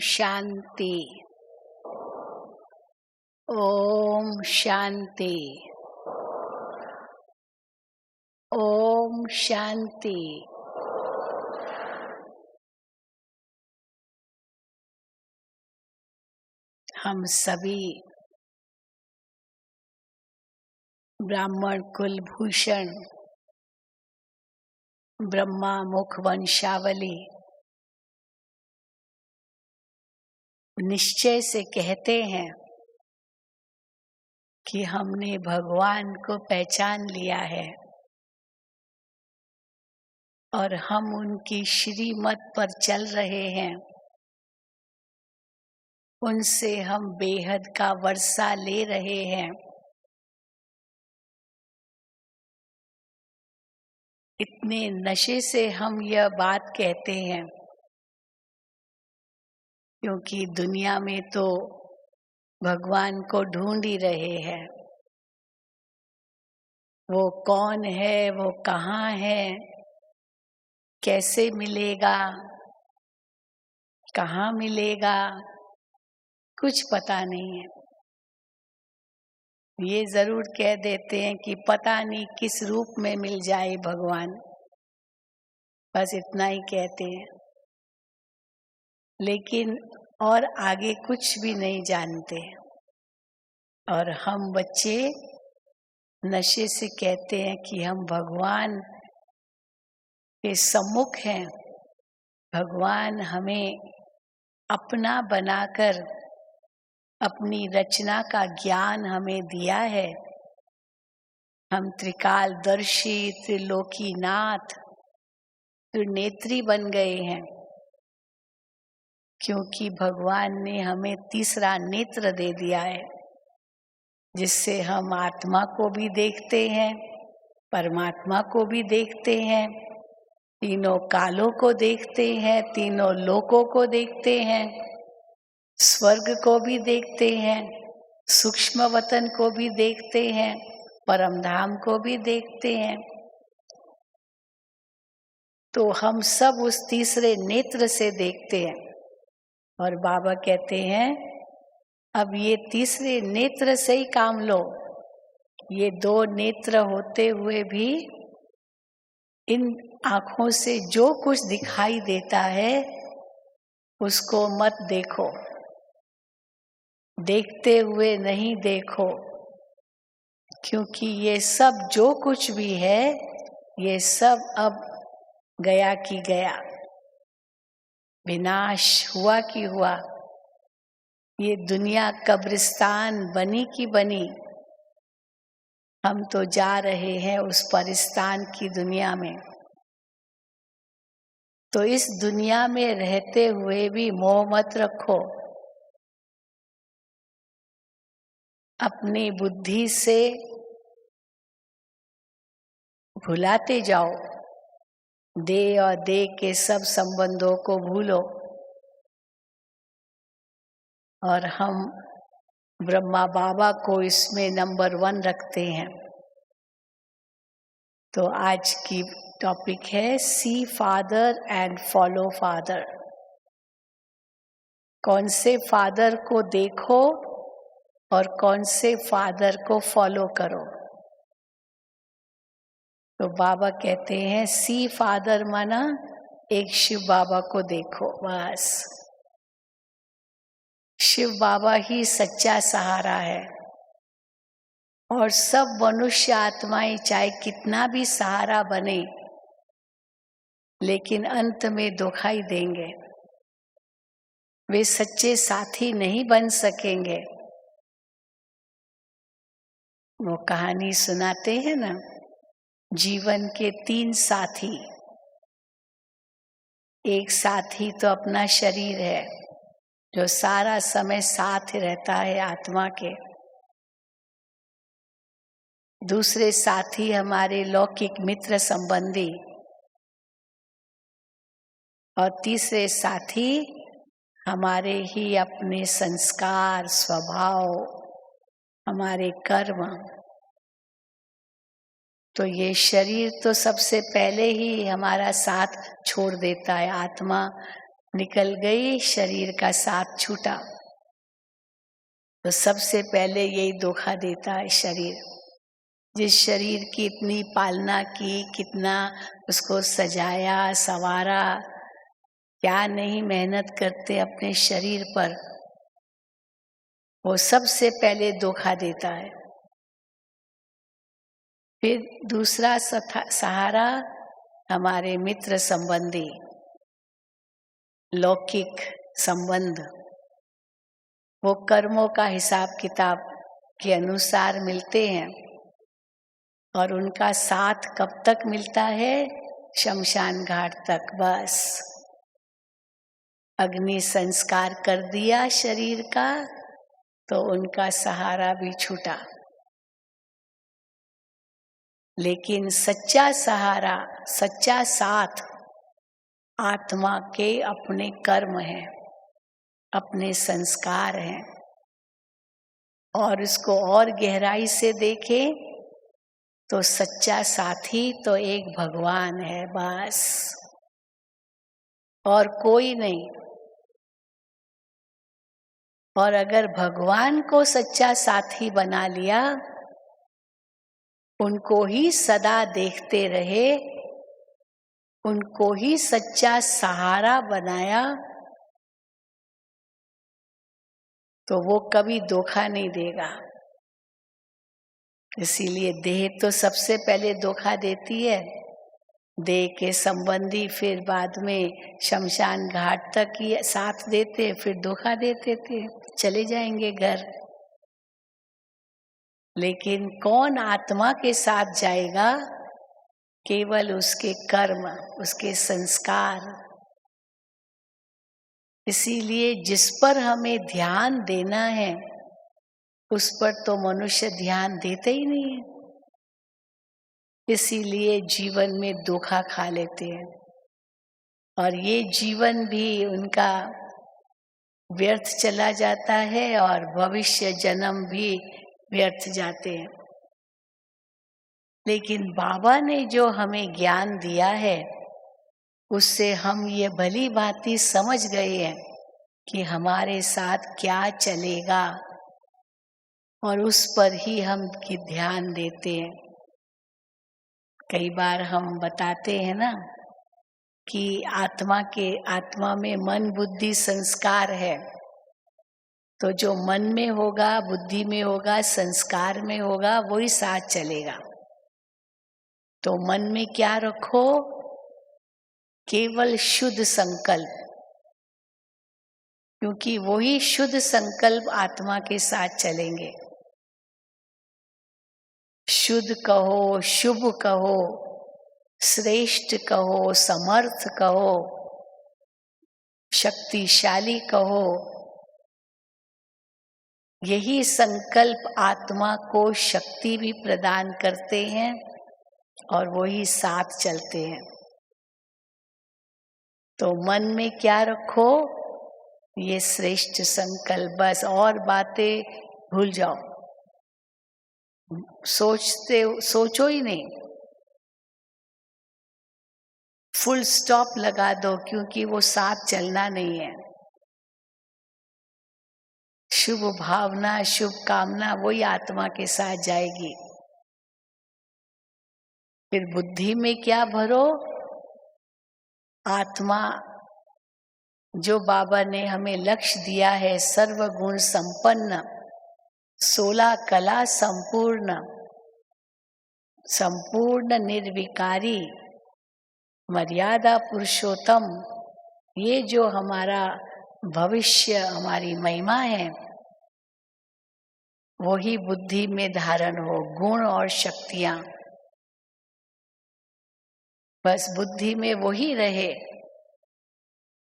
शांति। ओम शांति। ओम शांति। हम सभी ब्राह्मण कुलभूषण ब्रह्मा मुख वंशावली निश्चय से कहते हैं कि हमने भगवान को पहचान लिया है और हम उनकी श्रीमत पर चल रहे हैं। उनसे हम बेहद का वर्षा ले रहे हैं। इतने नशे से हम यह बात कहते हैं क्योंकि दुनिया में तो भगवान को ढूंढ ही रहे हैं। वो कौन है, वो कहाँ है, कैसे मिलेगा, कहाँ मिलेगा, कुछ पता नहीं है। ये जरूर कह देते हैं कि पता नहीं किस रूप में मिल जाए भगवान, बस इतना ही कहते हैं, लेकिन और आगे कुछ भी नहीं जानते। और हम बच्चे नशे से कहते हैं कि हम भगवान के सम्मुख हैं। भगवान हमें अपना बनाकर अपनी रचना का ज्ञान हमें दिया है। हम त्रिकालदर्शी, त्रिलोकीनाथ, त्रिनेत्री बन गए हैं क्योंकि भगवान ने हमें तीसरा नेत्र दे दिया है, जिससे हम आत्मा को भी देखते हैं, परमात्मा को भी देखते हैं, तीनों कालों को देखते हैं, तीनों लोकों को देखते हैं, स्वर्ग को भी देखते हैं, सूक्ष्म वतन को भी देखते हैं, परमधाम को भी देखते हैं। तो हम सब उस तीसरे नेत्र से देखते हैं। और बाबा कहते हैं अब ये तीसरे नेत्र से ही काम लो। ये दो नेत्र होते हुए भी इन आँखों से जो कुछ दिखाई देता है उसको मत देखो, देखते हुए नहीं देखो, क्योंकि ये सब जो कुछ भी है ये सब अब गया कि गया, विनाश हुआ कि हुआ। ये दुनिया कब्रिस्तान बनी कि बनी। हम तो जा रहे हैं उस परिस्तान की दुनिया में। तो इस दुनिया में रहते हुए भी मोह मत रखो। अपनी बुद्धि से भुलाते जाओ, देह और देह के सब संबंधों को भूलो। और हम ब्रह्मा बाबा को इसमें नंबर 1 रखते हैं। तो आज की टॉपिक है सी फादर एंड फॉलो फादर। कौन से फादर को देखो और कौन से फादर को फॉलो करो। तो बाबा कहते हैं सी फादर माना एक शिव बाबा को देखो, बस। शिव बाबा ही सच्चा सहारा है। और सब मनुष्य आत्माएं चाहे कितना भी सहारा बने, लेकिन अंत में दुखाई देंगे। वे सच्चे साथी नहीं बन सकेंगे। वो कहानी सुनाते हैं ना, जीवन के 3 साथी। एक साथी तो अपना शरीर है जो सारा समय साथ रहता है आत्मा के। दूसरे साथी हमारे लौकिक मित्र संबंधी। और तीसरे साथी हमारे ही अपने संस्कार, स्वभाव, हमारे कर्म। तो ये शरीर तो सबसे पहले ही हमारा साथ छोड़ देता है। आत्मा निकल गई, शरीर का साथ छूटा। तो सबसे पहले यही धोखा देता है शरीर। जिस शरीर की इतनी पालना की, कितना उसको सजाया संवारा, क्या नहीं मेहनत करते अपने शरीर पर, वो सबसे पहले धोखा देता है। फिर दूसरा सहारा हमारे मित्र संबंधी, लौकिक संबंध। वो कर्मों का हिसाब किताब के अनुसार मिलते हैं और उनका साथ कब तक मिलता है? शमशान घाट तक। बस अग्नि संस्कार कर दिया शरीर का तो उनका सहारा भी छूटा। लेकिन सच्चा सहारा, सच्चा साथ आत्मा के अपने कर्म हैं, अपने संस्कार हैं। और इसको और गहराई से देखें तो सच्चा साथी तो एक भगवान है, बस, और कोई नहीं। और अगर भगवान को सच्चा साथी बना लिया, उनको ही सदा देखते रहे, उनको ही सच्चा सहारा बनाया, तो वो कभी धोखा नहीं देगा। इसीलिए देह तो सबसे पहले धोखा देती है, देह के संबंधी फिर बाद में शमशान घाट तक ही साथ देते, फिर धोखा देते थे, चले जाएंगे घर। लेकिन कौन आत्मा के साथ जाएगा? केवल उसके कर्म, उसके संस्कार। इसीलिए जिस पर हमें ध्यान देना है उस पर तो मनुष्य ध्यान देते ही नहीं है। इसीलिए जीवन में धोखा खा लेते हैं और ये जीवन भी उनका व्यर्थ चला जाता है और भविष्य जन्म भी व्यर्थ जाते हैं। लेकिन बाबा ने जो हमें ज्ञान दिया है उससे हम ये भली भांति समझ गए हैं कि हमारे साथ क्या चलेगा और उस पर ही हम की ध्यान देते हैं। कई बार हम बताते हैं ना कि आत्मा में मन बुद्धि संस्कार है, तो जो मन में होगा, बुद्धि में होगा, संस्कार में होगा, वही साथ चलेगा। तो मन में क्या रखो? केवल शुद्ध संकल्प, क्योंकि वही शुद्ध संकल्प आत्मा के साथ चलेंगे। शुद्ध कहो, शुभ कहो, श्रेष्ठ कहो, समर्थ कहो, शक्तिशाली कहो, यही संकल्प आत्मा को शक्ति भी प्रदान करते हैं और वही साथ चलते हैं। तो मन में क्या रखो? ये श्रेष्ठ संकल्प, बस, और बातें भूल जाओ, सोचो ही नहीं, फुल स्टॉप लगा दो, क्योंकि वो साथ चलना नहीं है। शुभ भावना, शुभ कामना वही आत्मा के साथ जाएगी। फिर बुद्धि में क्या भरो? आत्मा जो बाबा ने हमें लक्ष्य दिया है, सर्वगुण संपन्न, 16 कला संपूर्ण, संपूर्ण निर्विकारी, मर्यादा पुरुषोत्तम, ये जो हमारा भविष्य, हमारी महिमा है, वही बुद्धि में धारण हो, गुण और शक्तियां, बस बुद्धि में वही रहे।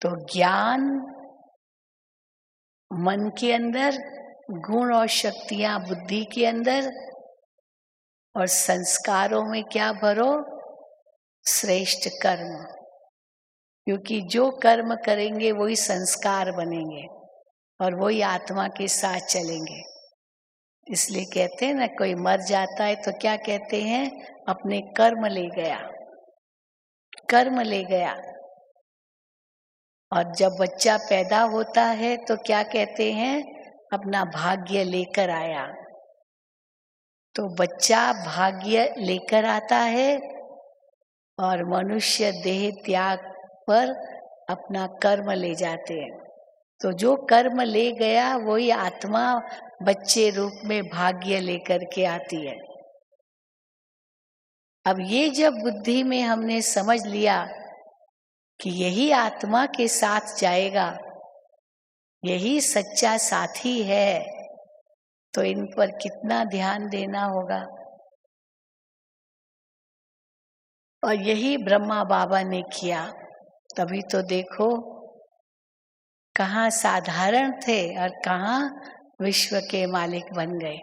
तो ज्ञान मन के अंदर, गुण और शक्तियां बुद्धि के अंदर, और संस्कारों में क्या भरो? श्रेष्ठ कर्म, क्योंकि जो कर्म करेंगे वही संस्कार बनेंगे और वही आत्मा के साथ चलेंगे। इसलिए कहते हैं ना, कोई मर जाता है तो क्या कहते हैं? अपने कर्म ले गया, कर्म ले गया। और जब बच्चा पैदा होता है तो क्या कहते हैं, अपना भाग्य लेकर आया। तो बच्चा भाग्य लेकर आता है और मनुष्य देह त्याग पर अपना कर्म ले जाते हैं। तो जो कर्म ले गया वही आत्मा बच्चे रूप में भाग्य लेकर के आती है। अब ये जब बुद्धि में हमने समझ लिया कि यही आत्मा के साथ जाएगा, यही सच्चा साथी है, तो इन पर कितना ध्यान देना होगा। और यही ब्रह्मा बाबा ने किया। तभी तो देखो कहाँ साधारण थे और कहाँ विश्व के मालिक बन गए।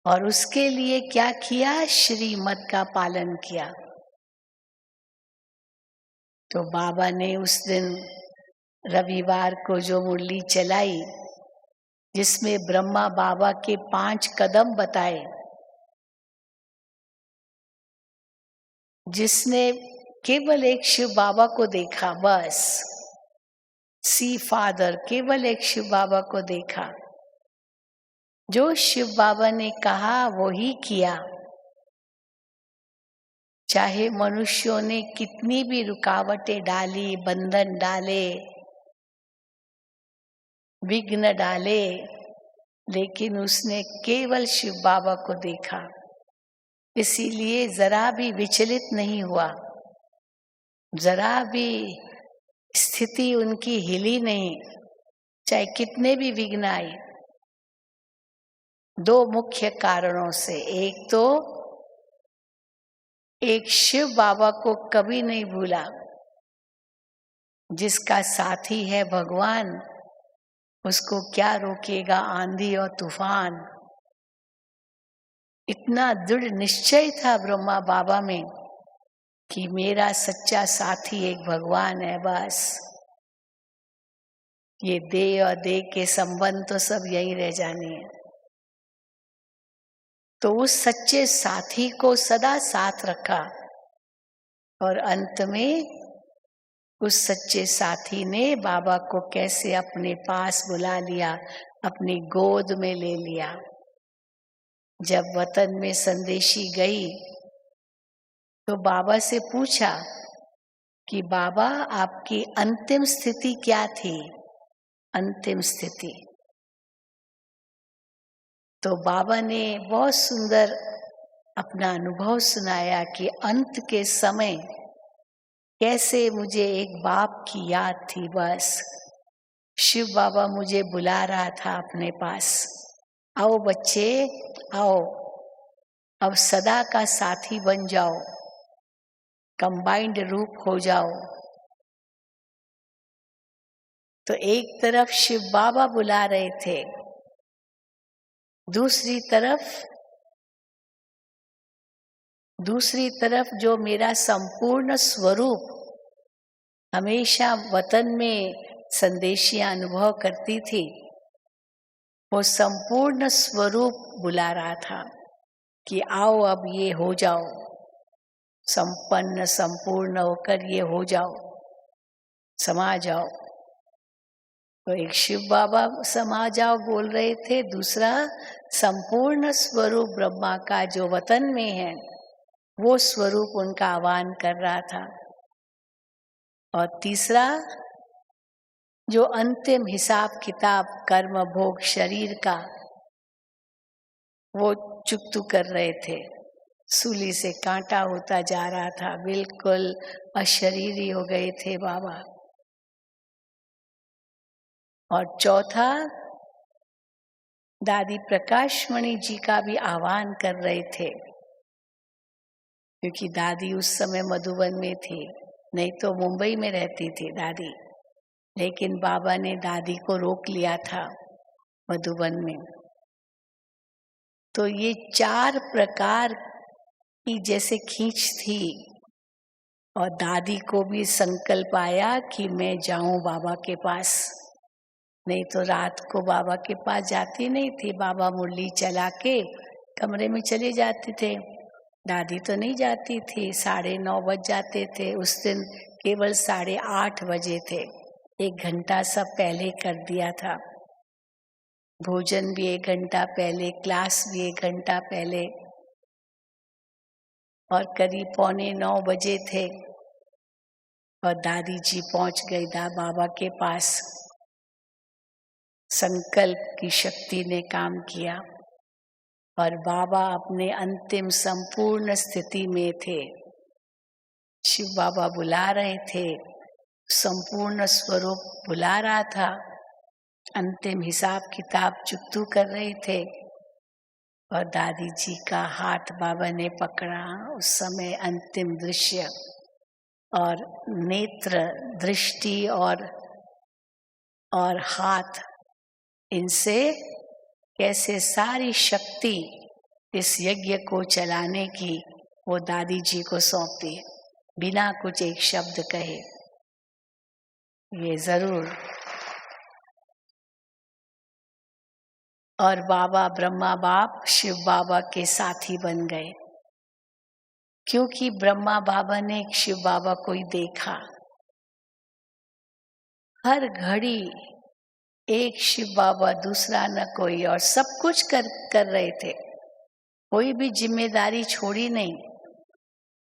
और उसके लिए क्या किया, श्रीमत का पालन किया। तो बाबा ने उस दिन रविवार को जो मुरली चलाई, जिसमें ब्रह्मा बाबा के 5 कदम बताए, जिसने केवल एक शिव बाबा को देखा, बस सी फादर, केवल एक शिव बाबा को देखा। जो शिव बाबा ने कहा वो ही किया, चाहे मनुष्यों ने कितनी भी रुकावटें डाली, बंधन डाले, विघ्न डाले, लेकिन उसने केवल शिव बाबा को देखा। इसीलिए जरा भी विचलित नहीं हुआ, जरा भी स्थिति उनकी हिली नहीं, चाहे कितने भी विघ्न आए। 2 मुख्य कारणों से, एक तो एक शिव बाबा को कभी नहीं भूला, जिसका साथी है भगवान, उसको क्या रोकेगा आंधी और तूफान। इतना दृढ़ निश्चय था ब्रह्मा बाबा में कि मेरा सच्चा साथी एक भगवान है, बस। ये देह और देह के संबंध तो सब यही रह जाने हैं। तो उस सच्चे साथी को सदा साथ रखा और अंत में उस सच्चे साथी ने बाबा को कैसे अपने पास बुला लिया, अपनी गोद में ले लिया। जब वतन में संदेशी गई तो बाबा से पूछा कि बाबा आपकी अंतिम स्थिति क्या थी, अंतिम स्थिति। तो बाबा ने बहुत सुंदर अपना अनुभव सुनाया कि अंत के समय कैसे मुझे एक बाप की याद थी, बस। शिव बाबा मुझे बुला रहा था अपने पास, आओ बच्चे आओ, अब सदा का साथी बन जाओ, कंबाइंड रूप हो जाओ। तो एक तरफ शिव बाबा बुला रहे थे, दूसरी तरफ जो मेरा संपूर्ण स्वरूप हमेशा वतन में संदेशियां अनुभव करती थी, वो संपूर्ण स्वरूप बुला रहा था कि आओ अब ये हो जाओ, संपन्न संपूर्ण होकर ये हो जाओ, समा जाओ। तो एक शिव बाबा समा जाओ बोल रहे थे, दूसरा संपूर्ण स्वरूप ब्रह्मा का जो वतन में है वो स्वरूप उनका आह्वान कर रहा था। और तीसरा जो अंतिम हिसाब किताब कर्म भोग शरीर का, वो चुकतू कर रहे थे, सूली से कांटा होता जा रहा था, बिल्कुल अशरीरी हो गए थे बाबा। और चौथा दादी प्रकाशमणि जी का भी आह्वान कर रहे थे, क्योंकि दादी उस समय मधुबन में थी, नहीं तो मुंबई में रहती थी दादी, लेकिन बाबा ने दादी को रोक लिया था मधुबन में। तो ये 4 प्रकार की जैसे खींच थी, और दादी को भी संकल्प आया कि मैं जाऊं बाबा के पास, नहीं तो रात को बाबा के पास जाती नहीं थी। बाबा मुरली चला के कमरे में चले जाते थे, दादी तो नहीं जाती थी, 9:30 बज जाते थे। उस दिन केवल 8:30 बजे थे। 1 घंटा सब पहले कर दिया था, भोजन भी 1 घंटा पहले, क्लास भी 1 घंटा पहले। और करीब 8:45 बजे थे और दादी जी पहुंच गई बाबा के पास। संकल्प की शक्ति ने काम किया और बाबा अपने अंतिम संपूर्ण स्थिति में थे। शिव बाबा बुला रहे थे, संपूर्ण स्वरूप बुला रहा था, अंतिम हिसाब किताब चुकतू कर रहे थे और दादी जी का हाथ बाबा ने पकड़ा। उस समय अंतिम दृश्य और नेत्र दृष्टि और हाथ, इनसे कैसे सारी शक्ति इस यज्ञ को चलाने की वो दादी जी को सौंप दी, बिना कुछ एक शब्द कहे। ये जरूर। और बाबा ब्रह्मा बाप शिव बाबा के साथी बन गए, क्योंकि ब्रह्मा बाबा ने शिव बाबा को ही देखा। हर घड़ी एक शिव बाबा, दूसरा न कोई, और सब कुछ कर रहे थे, कोई भी जिम्मेदारी छोड़ी नहीं।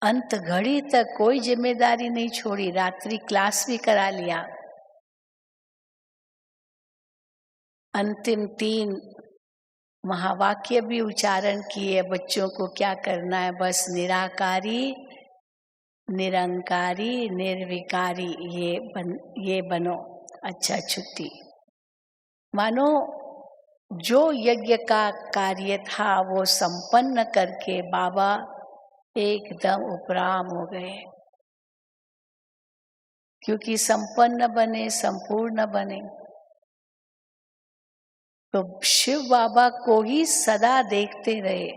अंत घड़ी तक कोई जिम्मेदारी नहीं छोड़ी, रात्रि क्लास भी करा लिया। अंतिम 3 महावाक्य भी उच्चारण किए बच्चों को क्या करना है, बस निराकारी, निरंकारी, निर्विकारी ये बनो। अच्छा, छुट्टी। मानो जो यज्ञ का कार्य था वो संपन्न करके बाबा एकदम उपराम हो गए, क्योंकि संपन्न बने, संपूर्ण बने। तो शिव बाबा को ही सदा देखते रहे।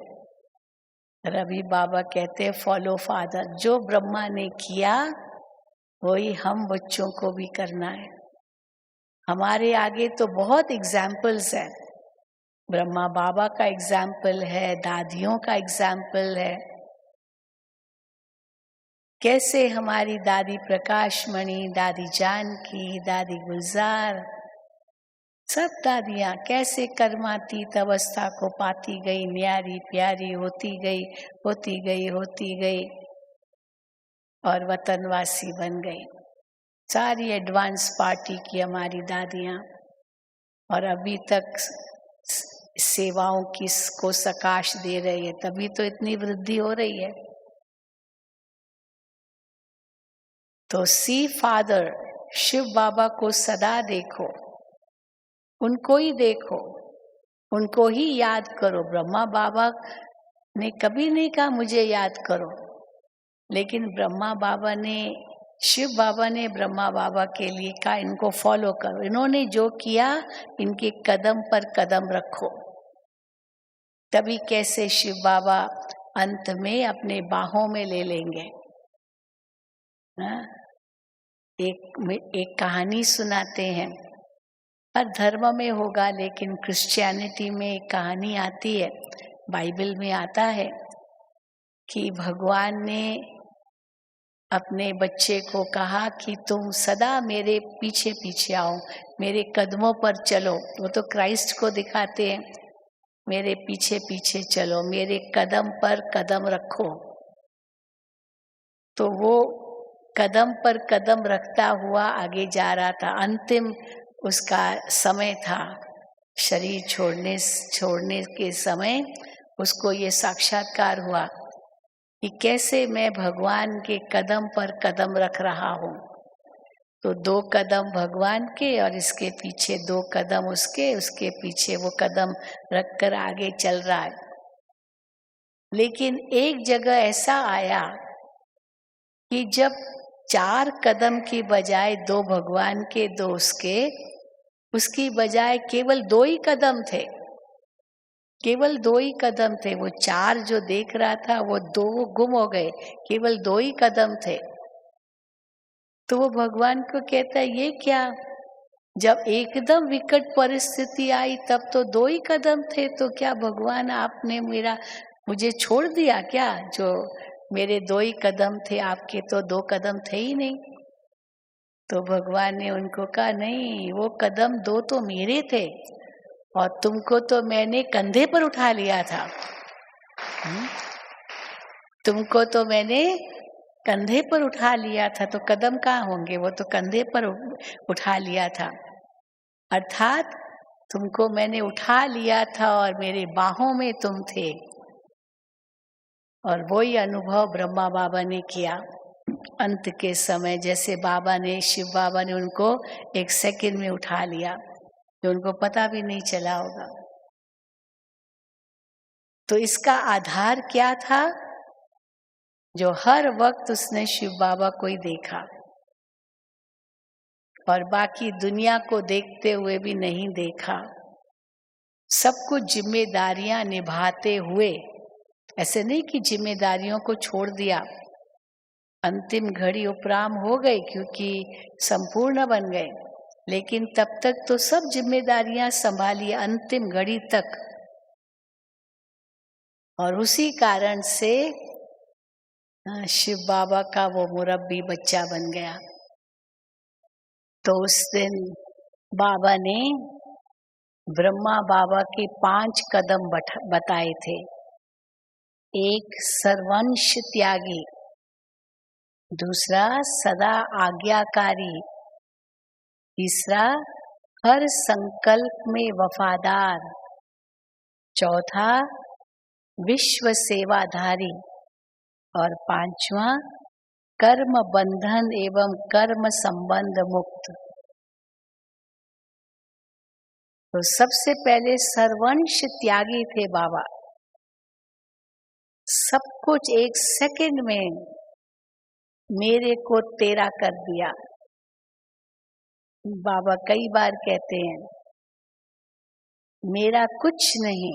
रवि बाबा कहते फॉलो फादर, जो ब्रह्मा ने किया वही हम बच्चों को भी करना है। हमारे आगे तो बहुत एग्जाम्पल्स है, ब्रह्मा बाबा का एग्जाम्पल है, दादियों का एग्जाम्पल है। कैसे हमारी दादी प्रकाशमणि, दादी जानकी, दादी गुलजार, सब दादियां कैसे कर्मातीत अवस्था को पाती गई, न्यारी प्यारी होती गई, होती गई, होती गई और वतनवासी बन गई। सारी एडवांस पार्टी की हमारी दादियां, और अभी तक सेवाओं की को सकाश दे रही है, तभी तो इतनी वृद्धि हो रही है। तो सी फादर शिव बाबा को सदा देखो, उनको ही देखो, उनको ही याद करो। ब्रह्मा बाबा ने कभी नहीं कहा मुझे याद करो, लेकिन ब्रह्मा बाबा ने, शिव बाबा ने ब्रह्मा बाबा के लिए कहा इनको फॉलो करो, इन्होंने जो किया इनके कदम पर कदम रखो। तभी कैसे शिव बाबा अंत में अपने बाहों में ले लेंगे। एक कहानी सुनाते हैं, हर धर्म में होगा, लेकिन क्रिश्चियनिटी में एक कहानी आती है, बाइबल में आता है कि भगवान ने अपने बच्चे को कहा कि तुम सदा मेरे पीछे पीछे आओ, मेरे कदमों पर चलो। वो तो क्राइस्ट को दिखाते हैं, मेरे पीछे पीछे चलो, मेरे कदम पर कदम रखो। तो वो कदम पर कदम रखता हुआ आगे जा रहा था। अंतिम उसका समय था, शरीर छोड़ने के समय उसको ये साक्षात्कार हुआ कि कैसे मैं भगवान के कदम पर कदम रख रहा हूँ। तो 2 कदम भगवान के और इसके पीछे 2 कदम उसके पीछे वो कदम रखकर आगे चल रहा है। लेकिन एक जगह ऐसा आया कि जब 4 कदम की बजाय 2 भगवान के 2 उसकी बजाय केवल 2 ही कदम थे, केवल 2 ही कदम थे। वो 4 जो देख रहा था वो 2 गुम हो गए, केवल 2 ही कदम थे। तो वो भगवान को कहता है ये क्या, जब एकदम विकट परिस्थिति आई तब तो 2 ही कदम थे, तो क्या भगवान आपने मुझे छोड़ दिया क्या? जो मेरे 2 ही कदम थे, आपके तो 2 कदम थे ही नहीं। तो भगवान ने उनको कहा, नहीं, वो कदम 2 तो मेरे थे और तुमको तो मैंने कंधे पर उठा लिया था। तुमको तो मैंने कंधे पर उठा लिया था, तो कदम कहाँ होंगे, वो तो कंधे पर उठा लिया था। अर्थात तुमको मैंने उठा लिया था और मेरे बाहों में तुम थे। और वही अनुभव ब्रह्मा बाबा ने किया अंत के समय, जैसे बाबा ने, शिव बाबा ने उनको 1 सेकंड में उठा लिया, जो उनको पता भी नहीं चला होगा। तो इसका आधार क्या था? जो हर वक्त उसने शिव बाबा को ही देखा और बाकी दुनिया को देखते हुए भी नहीं देखा। सब कुछ जिम्मेदारियां निभाते हुए, ऐसे नहीं कि जिम्मेदारियों को छोड़ दिया, अंतिम घड़ी उपराम हो गई क्योंकि संपूर्ण बन गए, लेकिन तब तक तो सब जिम्मेदारियां संभाली अंतिम घड़ी तक। और उसी कारण से शिव बाबा का वो मुरब्बी बच्चा बन गया। तो उस दिन बाबा ने ब्रह्मा बाबा के 5 कदम बताए थे। एक, सर्वंश त्यागी, दूसरा सदा आज्ञाकारी, तीसरा हर संकल्प में वफादार, चौथा विश्व सेवाधारी और 5वां कर्म बंधन एवं कर्म संबंध मुक्त। तो सबसे पहले सर्वंश त्यागी थे बाबा। सब कुछ 1 सेकंड में मेरे को तेरा कर दिया। बाबा कई बार कहते हैं, मेरा कुछ नहीं,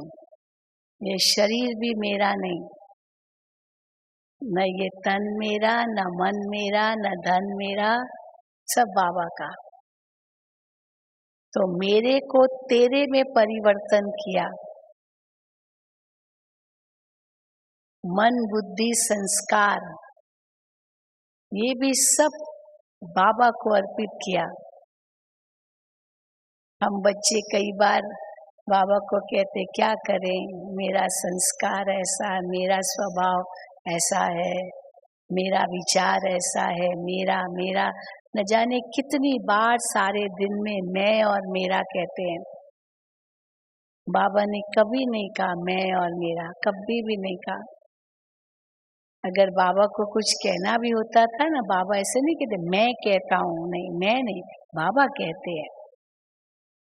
ये शरीर भी मेरा नहीं, न ये तन मेरा, न मन मेरा, न धन मेरा, सब बाबा का। तो मेरे को तेरे में परिवर्तन किया। मन, बुद्धि, संस्कार, ये भी सब बाबा को अर्पित किया। हम बच्चे कई बार बाबा को कहते, क्या करें, मेरा संस्कार ऐसा, मेरा स्वभाव ऐसा है, मेरा विचार ऐसा है, मेरा न जाने कितनी बार सारे दिन में मैं और मेरा कहते हैं। बाबा ने कभी नहीं कहा मैं और मेरा, कभी भी नहीं कहा। अगर बाबा को कुछ कहना भी होता था ना, बाबा ऐसे नहीं कहते मैं कहता हूँ, नहीं, मैं नहीं, बाबा कहते हैं।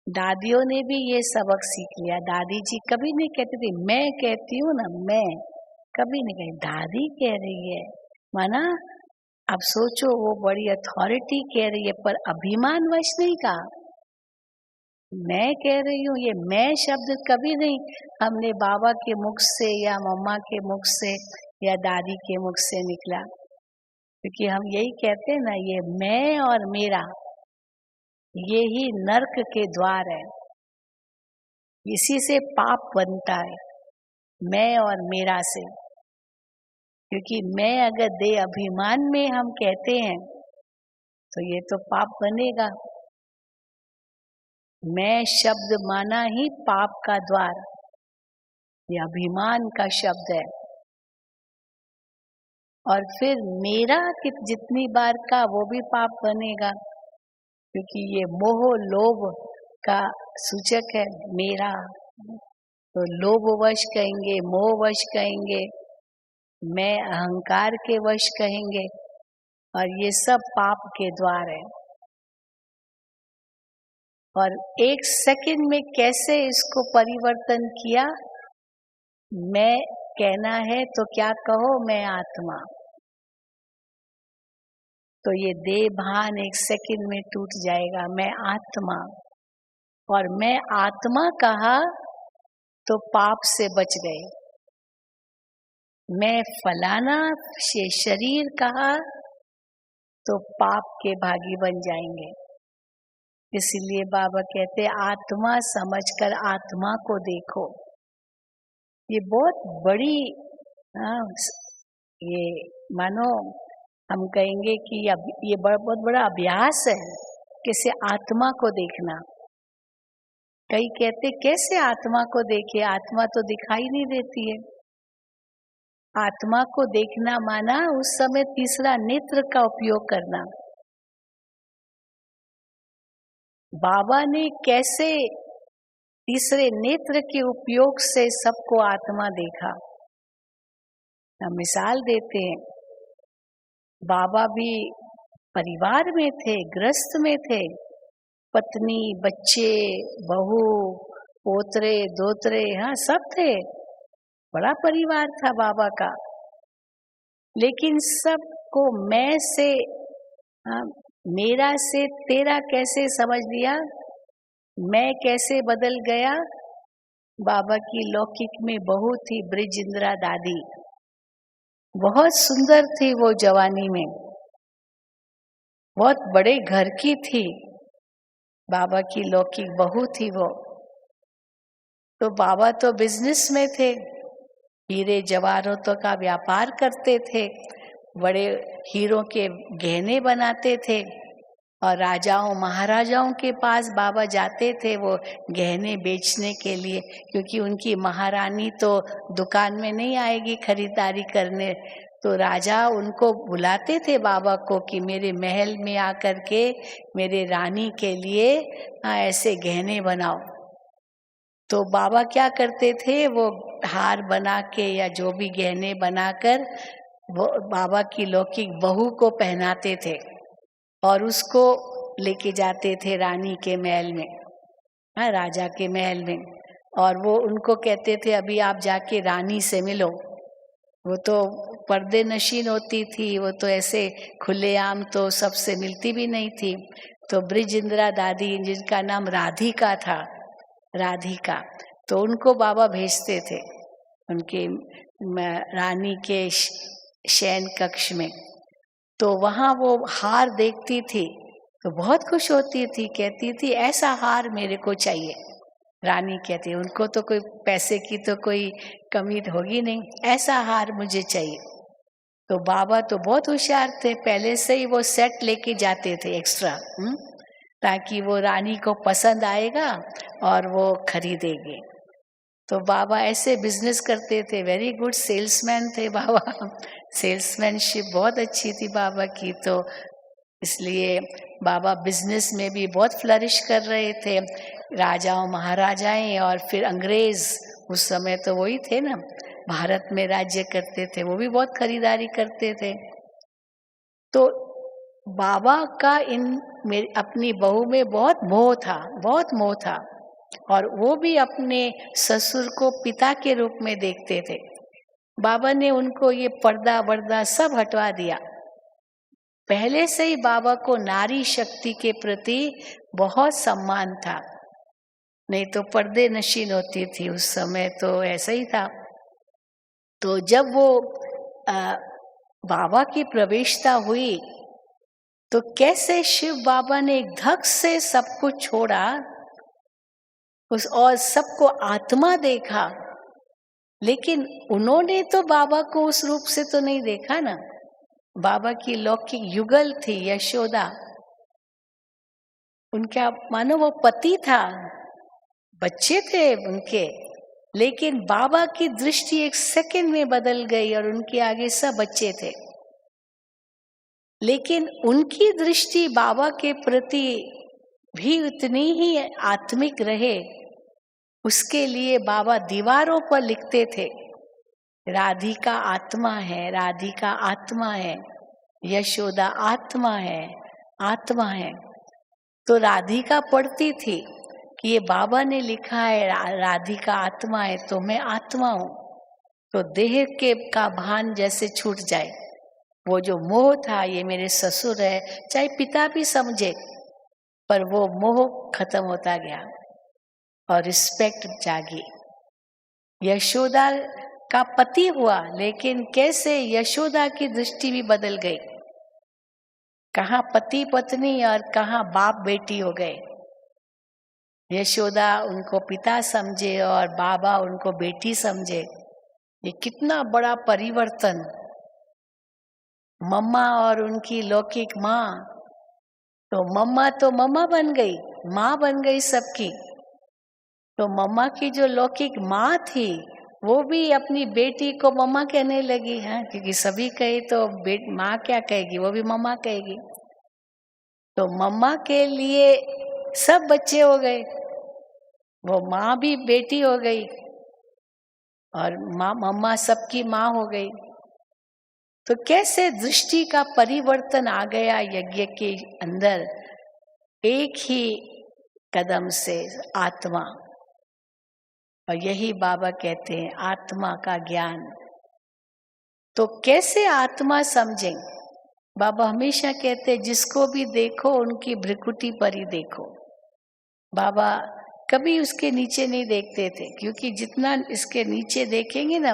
दादियों ने भी ये सबक सीख लिया। दादी जी कभी नहीं कहती थी मैं कहती हूँ ना, मैं कभी नहीं कही, दादी कह रही है। माना अब सोचो, वो बड़ी अथॉरिटी कह रही है, पर अभिमान वश नहीं कहा, मैं कह रही हूँ। ये मैं शब्द कभी नहीं हमने बाबा के मुख से या मम्मा के मुख से या दादी के मुख से निकला, क्योंकि हम यही कहते हैं ना, ये मैं और मेरा, ये ही नरक के द्वार है। इसी से पाप बनता है, मैं और मेरा से। क्योंकि मैं अगर दे अभिमान में हम कहते हैं तो ये तो पाप बनेगा। मैं शब्द माना ही पाप का द्वार, ये अभिमान का शब्द है। और फिर मेरा जितनी बार का, वो भी पाप बनेगा, क्योंकि ये मोह लोभ का सूचक है मेरा। तो लोभ वश कहेंगे, मोह वश कहेंगे, मैं अहंकार के वश कहेंगे, और ये सब पाप के द्वार है। और 1 सेकंड में कैसे इसको परिवर्तन किया? मैं कहना है तो क्या कहो, मैं आत्मा। तो ये देह भान 1 सेकंड में टूट जाएगा, मैं आत्मा। और मैं आत्मा कहा तो पाप से बच गए। मैं फलाना शरीर कहा तो पाप के भागी बन जाएंगे। इसलिए बाबा कहते आत्मा समझकर आत्मा को देखो। ये बहुत बड़ी ये मानो हम कहेंगे कि ये बहुत बड़ा अभ्यास है किसी आत्मा को देखना। कई कहते कैसे आत्मा को देखे, आत्मा तो दिखाई नहीं देती है। आत्मा को देखना माना उस समय तीसरा नेत्र का उपयोग करना। बाबा ने कैसे तीसरे नेत्र के उपयोग से सबको आत्मा देखा। हम मिसाल देते हैं, बाबा भी परिवार में थे, गृहस्थ में थे, पत्नी, बच्चे, बहू, पोतरे, दोतरे, हाँ सब थे, बड़ा परिवार था बाबा का। लेकिन सबको मैं से, हाँ, मेरा से तेरा कैसे समझ लिया, मैं कैसे बदल गया। बाबा की लौकिक में बहू थी ब्रिजेंद्रा दादी, बहुत सुंदर थी वो जवानी में, बहुत बड़े घर की थी, बाबा की लौकिक बहू थी वो। तो बाबा तो बिजनेस में थे, हीरे जवाहरातों का व्यापार करते थे, बड़े हीरों के गहने बनाते थे और राजाओं महाराजाओं के पास बाबा जाते थे वो गहने बेचने के लिए, क्योंकि उनकी महारानी तो दुकान में नहीं आएगी खरीदारी करने। तो राजा उनको बुलाते थे बाबा को कि मेरे महल में आकर के मेरे रानी के लिए ऐसे गहने बनाओ। तो बाबा क्या करते थे, वो हार बना के या जो भी गहने बनाकर वो बाबा की लौकिक बहू को पहनाते थे और उसको लेके जाते थे रानी के महल में, हाँ, राजा के महल में। और वो उनको कहते थे अभी आप जाके रानी से मिलो। वो तो पर्दे नशीन होती थी, वो तो ऐसे खुलेआम तो सबसे मिलती भी नहीं थी। तो ब्रिजेंद्रा दादी, जिनका नाम राधिका था, राधिका, तो उनको बाबा भेजते थे उनके रानी के शयन कक्ष में। तो वहाँ वो हार देखती थी तो बहुत खुश होती थी, कहती थी ऐसा हार मेरे को चाहिए। रानी कहती उनको तो कोई पैसे की तो कोई कमी होगी नहीं, ऐसा हार मुझे चाहिए। तो बाबा तो बहुत होशियार थे, पहले से ही वो सेट लेके जाते थे एक्स्ट्रा, ताकि वो रानी को पसंद आएगा और वो खरीदेंगे। तो बाबा ऐसे बिजनेस करते थे, वेरी गुड सेल्समैन थे बाबा। सेल्समैनशिप बहुत अच्छी थी बाबा की, तो इसलिए बाबा बिजनेस में भी बहुत फ्लरिश कर रहे थे। राजाओं महाराजाएं और फिर अंग्रेज, उस समय तो वही थे ना, भारत में राज्य करते थे, वो भी बहुत खरीदारी करते थे। तो बाबा का अपनी बहू में बहुत मोह था, बहुत मोह था, और वो भी अपने ससुर को पिता के रूप में देखते थे। बाबा ने उनको ये पर्दा वर्दा सब हटवा दिया। पहले से ही बाबा को नारी शक्ति के प्रति बहुत सम्मान था, नहीं तो पर्दे नशीन होती थी उस समय, तो ऐसा ही था। तो जब वो बाबा की प्रवेशता हुई तो कैसे शिव बाबा ने एक धक से सब कुछ छोड़ा और सबको आत्मा देखा। लेकिन उन्होंने तो बाबा को उस रूप से तो नहीं देखा ना। बाबा की लौकिक युगल थी यशोदा, उनका मानो वो पति था, बच्चे थे उनके, लेकिन बाबा की दृष्टि एक सेकंड में बदल गई और उनके आगे सब बच्चे थे। लेकिन उनकी दृष्टि बाबा के प्रति भी उतनी ही आत्मिक रहे, उसके लिए बाबा दीवारों पर लिखते थे, राधिका आत्मा है, राधिका आत्मा है, यशोदा आत्मा है, आत्मा है। तो राधिका पढ़ती थी कि ये बाबा ने लिखा है राधिका आत्मा है, तो मैं आत्मा हूँ। तो देह के का भान जैसे छूट जाए, वो जो मोह था ये मेरे ससुर है, चाहे पिता भी समझे, पर वो मोह खत्म होता गया और रिस्पेक्ट जागी। यशोदा का पति हुआ, लेकिन कैसे यशोदा की दृष्टि भी बदल गई, कहाँ पति पत्नी और कहाँ बाप बेटी हो गए। यशोदा उनको पिता समझे और बाबा उनको बेटी समझे। ये कितना बड़ा परिवर्तन। मम्मा और उनकी लौकिक माँ, तो मम्मा बन गई, माँ बन गई सबकी। तो मम्मा की जो लौकिक माँ थी वो भी अपनी बेटी को मम्मा कहने लगी है, क्योंकि सभी कहे तो माँ क्या कहेगी, वो भी मम्मा कहेगी। तो मम्मा के लिए सब बच्चे हो गए, वो माँ भी बेटी हो गई और मम्मा सबकी माँ हो गई। तो कैसे दृष्टि का परिवर्तन आ गया यज्ञ के अंदर, एक ही कदम से आत्मा। और यही बाबा कहते हैं आत्मा का ज्ञान। तो कैसे आत्मा समझें? बाबा हमेशा कहते हैं जिसको भी देखो उनकी भ्रिकुटी पर ही देखो। बाबा कभी उसके नीचे नहीं देखते थे, क्योंकि जितना इसके नीचे देखेंगे ना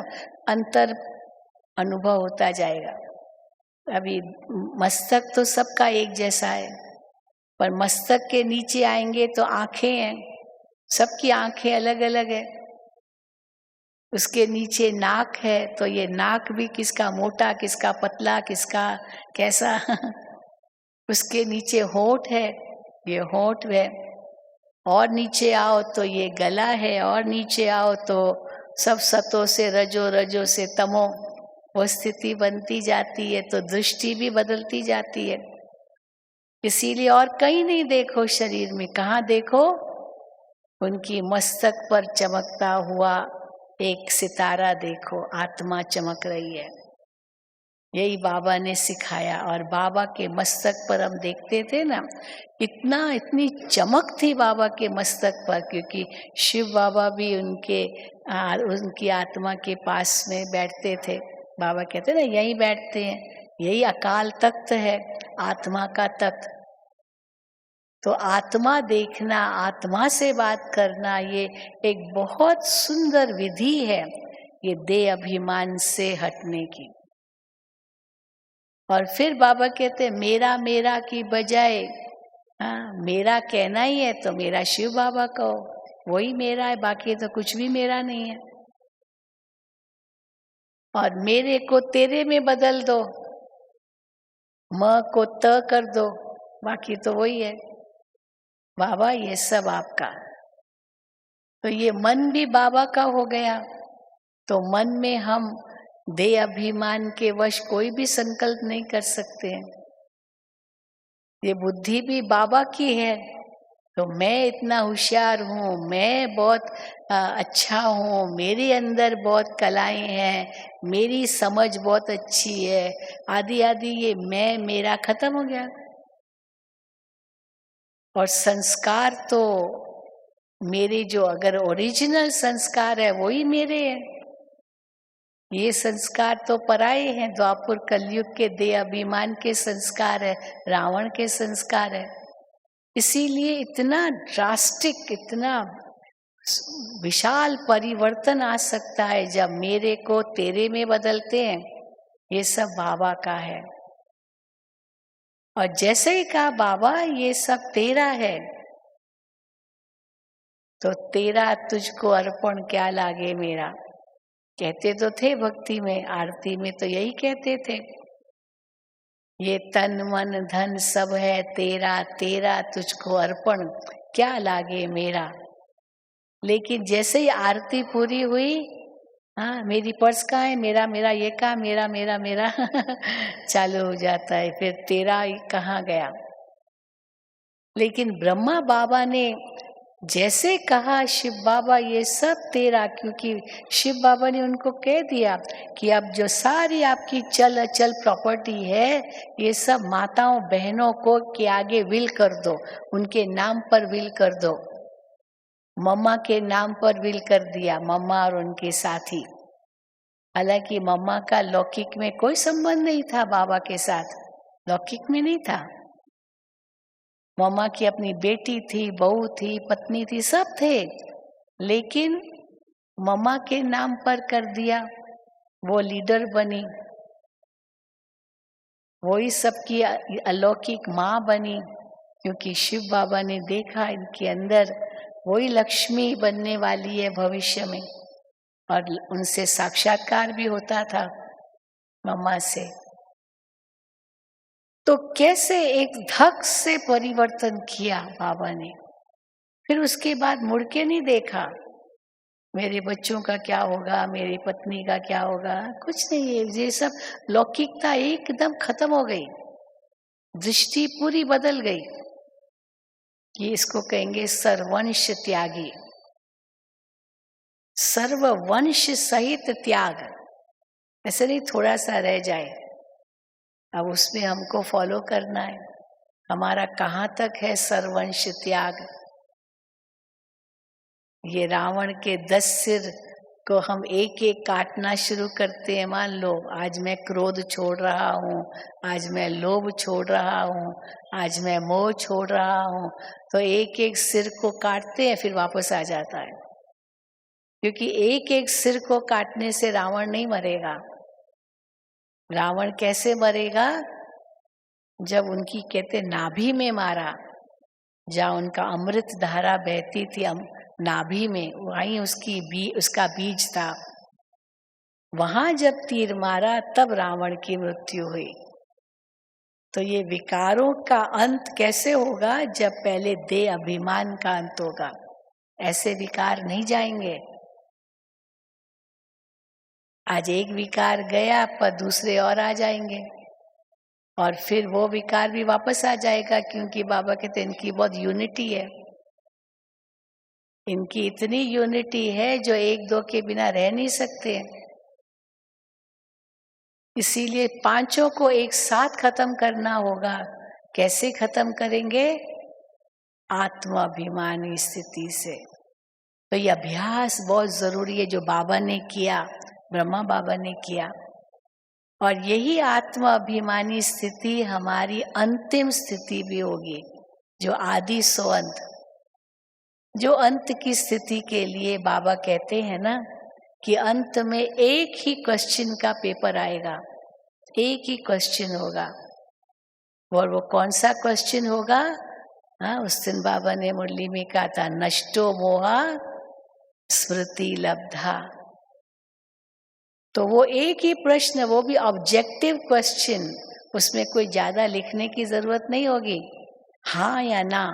अंतर अनुभव होता जाएगा। अभी मस्तक तो सबका एक जैसा है, पर मस्तक के नीचे आएंगे तो आंखें हैं, सबकी आंखें अलग अलग है। उसके नीचे नाक है, तो ये नाक भी किसका मोटा, किसका पतला, किसका कैसा उसके नीचे होंठ है, ये होंठ है। और नीचे आओ तो ये गला है, और नीचे आओ तो सब सतों से रजो, रजो से तमो वो स्थिति बनती जाती है। तो दृष्टि भी बदलती जाती है। इसीलिए और कहीं नहीं देखो शरीर में, कहाँ देखो? उनकी मस्तक पर चमकता हुआ एक सितारा देखो, आत्मा चमक रही है। यही बाबा ने सिखाया। और बाबा के मस्तक पर हम देखते थे ना, इतनी चमक थी बाबा के मस्तक पर, क्योंकि शिव बाबा भी उनकी आत्मा के पास में बैठते थे। बाबा कहते ना यही बैठते हैं, यही अकाल तख्त है, आत्मा का तख्त। तो आत्मा देखना, आत्मा से बात करना, ये एक बहुत सुंदर विधि है, ये देह अभिमान से हटने की। और फिर बाबा कहते मेरा मेरा की बजाय, हाँ मेरा कहना ही है तो मेरा शिव बाबा कहो, वही मेरा है, बाकी तो कुछ भी मेरा नहीं है। और मेरे को तेरे में बदल दो, म को त कर दो, बाकी तो वही है। बाबा ये सब आपका। तो ये मन भी बाबा का हो गया। तो मन में हम देह अभिमान के वश कोई भी संकल्प नहीं कर सकते हैं। ये बुद्धि भी बाबा की है। तो मैं इतना होशियार हूँ, मैं बहुत अच्छा हूँ, मेरे अंदर बहुत कलाएं हैं, मेरी समझ बहुत अच्छी है, आदि आदि, ये मैं मेरा खत्म हो गया। और संस्कार तो मेरे जो अगर ओरिजिनल संस्कार है वही मेरे हैं, ये संस्कार तो पराये हैं। द्वापर कलयुग के देह अभिमान के संस्कार है, रावण के संस्कार है। इसीलिए इतना ड्रास्टिक, इतना विशाल परिवर्तन आ सकता है जब मेरे को तेरे में बदलते हैं। ये सब बाबा का है। और जैसे ही कहा बाबा ये सब तेरा है, तो तेरा तुझको अर्पण क्या लागे मेरा, कहते तो थे भक्ति में, आरती में तो यही कहते थे, ये तन मन धन सब है तेरा, तेरा तुझको अर्पण क्या लागे मेरा। लेकिन जैसे ही आरती पूरी हुई, हाँ मेरी पर्स कहाँ है, मेरा मेरा ये कहाँ, मेरा मेरा मेरा चालू हो जाता है, फिर तेरा कहाँ गया। लेकिन ब्रह्मा बाबा ने जैसे कहा शिव बाबा ये सब तेरा, क्योंकि शिव बाबा ने उनको कह दिया कि अब जो सारी आपकी चल अचल प्रॉपर्टी है ये सब माताओं बहनों को के आगे विल कर दो, उनके नाम पर विल कर दो। मम्मा के नाम पर विल कर दिया, मम्मा और उनके साथी। हालांकि मम्मा का लौकिक में कोई संबंध नहीं था बाबा के साथ, लौकिक में नहीं था। मम्मा की अपनी बेटी थी, बहू थी, पत्नी थी, सब थे, लेकिन मम्मा के नाम पर कर दिया, वो लीडर बनी, वही सबकी अलौकिक माँ बनी, क्योंकि शिव बाबा ने देखा इनके अंदर वही लक्ष्मी बनने वाली है भविष्य में। और उनसे साक्षात्कार भी होता था मम्मा से। तो कैसे एक धक से परिवर्तन किया बाबा ने, फिर उसके बाद मुड़ के नहीं देखा मेरे बच्चों का क्या होगा, मेरी पत्नी का क्या होगा, कुछ नहीं है। ये सब लौकिकता एकदम खत्म हो गई, दृष्टि पूरी बदल गई। ये इसको कहेंगे सर्वंश त्यागी, सर्ववंश सहित त्याग। ऐसे नहीं थोड़ा सा रह जाए, अब उसमें हमको फॉलो करना है। हमारा कहाँ तक है सर्वंश त्याग? ये रावण के 10 सिर को हम एक एक काटना शुरू करते हैं। मान लो आज मैं क्रोध छोड़ रहा हूँ, आज मैं लोभ छोड़ रहा हूँ, आज मैं मोह छोड़ रहा हूँ, तो एक एक सिर को काटते हैं, फिर वापस आ जाता है। क्योंकि एक एक सिर को काटने से रावण नहीं मरेगा। रावण कैसे मरेगा? जब उनकी कहते नाभि में मारा, जहाँ उनका अमृत धारा बहती थी नाभि में, वहीं उसका बीज था। वहां जब तीर मारा तब रावण की मृत्यु हुई। तो ये विकारों का अंत कैसे होगा? जब पहले देह अभिमान का अंत होगा। ऐसे विकार नहीं जाएंगे। आज एक विकार गया पर दूसरे और आ जाएंगे, और फिर वो विकार भी वापस आ जाएगा, क्योंकि बाबा कहते हैं इनकी बहुत यूनिटी है। इनकी इतनी यूनिटी है जो एक दो के बिना रह नहीं सकते। इसीलिए पांचों को एक साथ खत्म करना होगा। कैसे खत्म करेंगे? आत्माभिमानी स्थिति से। तो ये अभ्यास बहुत जरूरी है, जो बाबा ने किया, ब्रह्मा बाबा ने किया। और यही आत्माभिमानी स्थिति हमारी अंतिम स्थिति भी होगी, जो आदि सो अंत। जो अंत की स्थिति के लिए बाबा कहते हैं ना कि अंत में एक ही क्वेश्चन का पेपर आएगा, एक ही क्वेश्चन होगा। और वो कौन सा क्वेश्चन होगा? हाँ, उस दिन बाबा ने मुरली में कहा था, नष्टो मोहा स्मृति लब्धा। तो वो एक ही प्रश्न, वो भी ऑब्जेक्टिव क्वेश्चन, उसमें कोई ज्यादा लिखने की जरूरत नहीं होगी, हाँ या ना,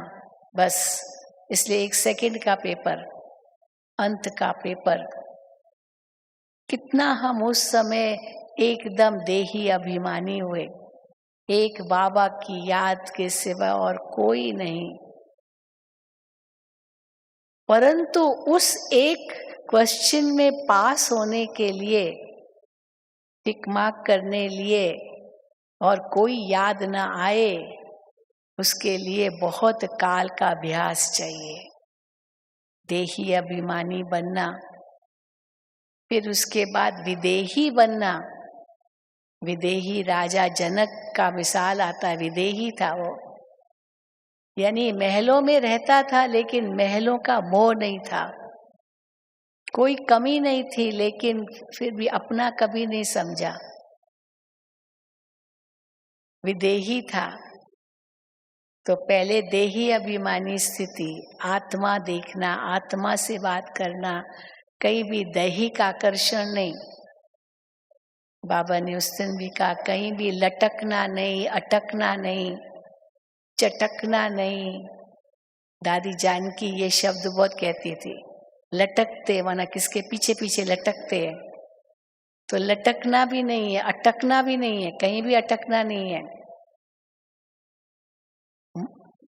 बस। इसलिए 1 सेकंड का पेपर, अंत का पेपर। कितना हम उस समय एकदम देही अभिमानी हुए, एक बाबा की याद के सिवा और कोई नहीं। परंतु उस एक क्वेश्चन में पास होने के लिए, टिक मार्क करने लिए, और कोई याद ना आए, उसके लिए बहुत काल का अभ्यास चाहिए। देही अभिमानी बनना, फिर उसके बाद विदेही बनना। विदेही राजा जनक का मिसाल आता है, विदेही था वो, यानी महलों में रहता था लेकिन महलों का मोह नहीं था, कोई कमी नहीं थी, लेकिन फिर भी अपना कभी नहीं समझा, विदेही था। तो पहले देही अभिमानी स्थिति, आत्मा देखना, आत्मा से बात करना, कहीं भी दैहिक आकर्षण नहीं। बाबा ने उस दिन भी कहा, कहीं भी लटकना नहीं, अटकना नहीं, चटकना नहीं। दादी जानकी ये शब्द बहुत कहती थी, लटकते माना किसके पीछे पीछे लटकते हैं। तो लटकना भी नहीं है, अटकना भी नहीं है, कहीं भी अटकना नहीं है।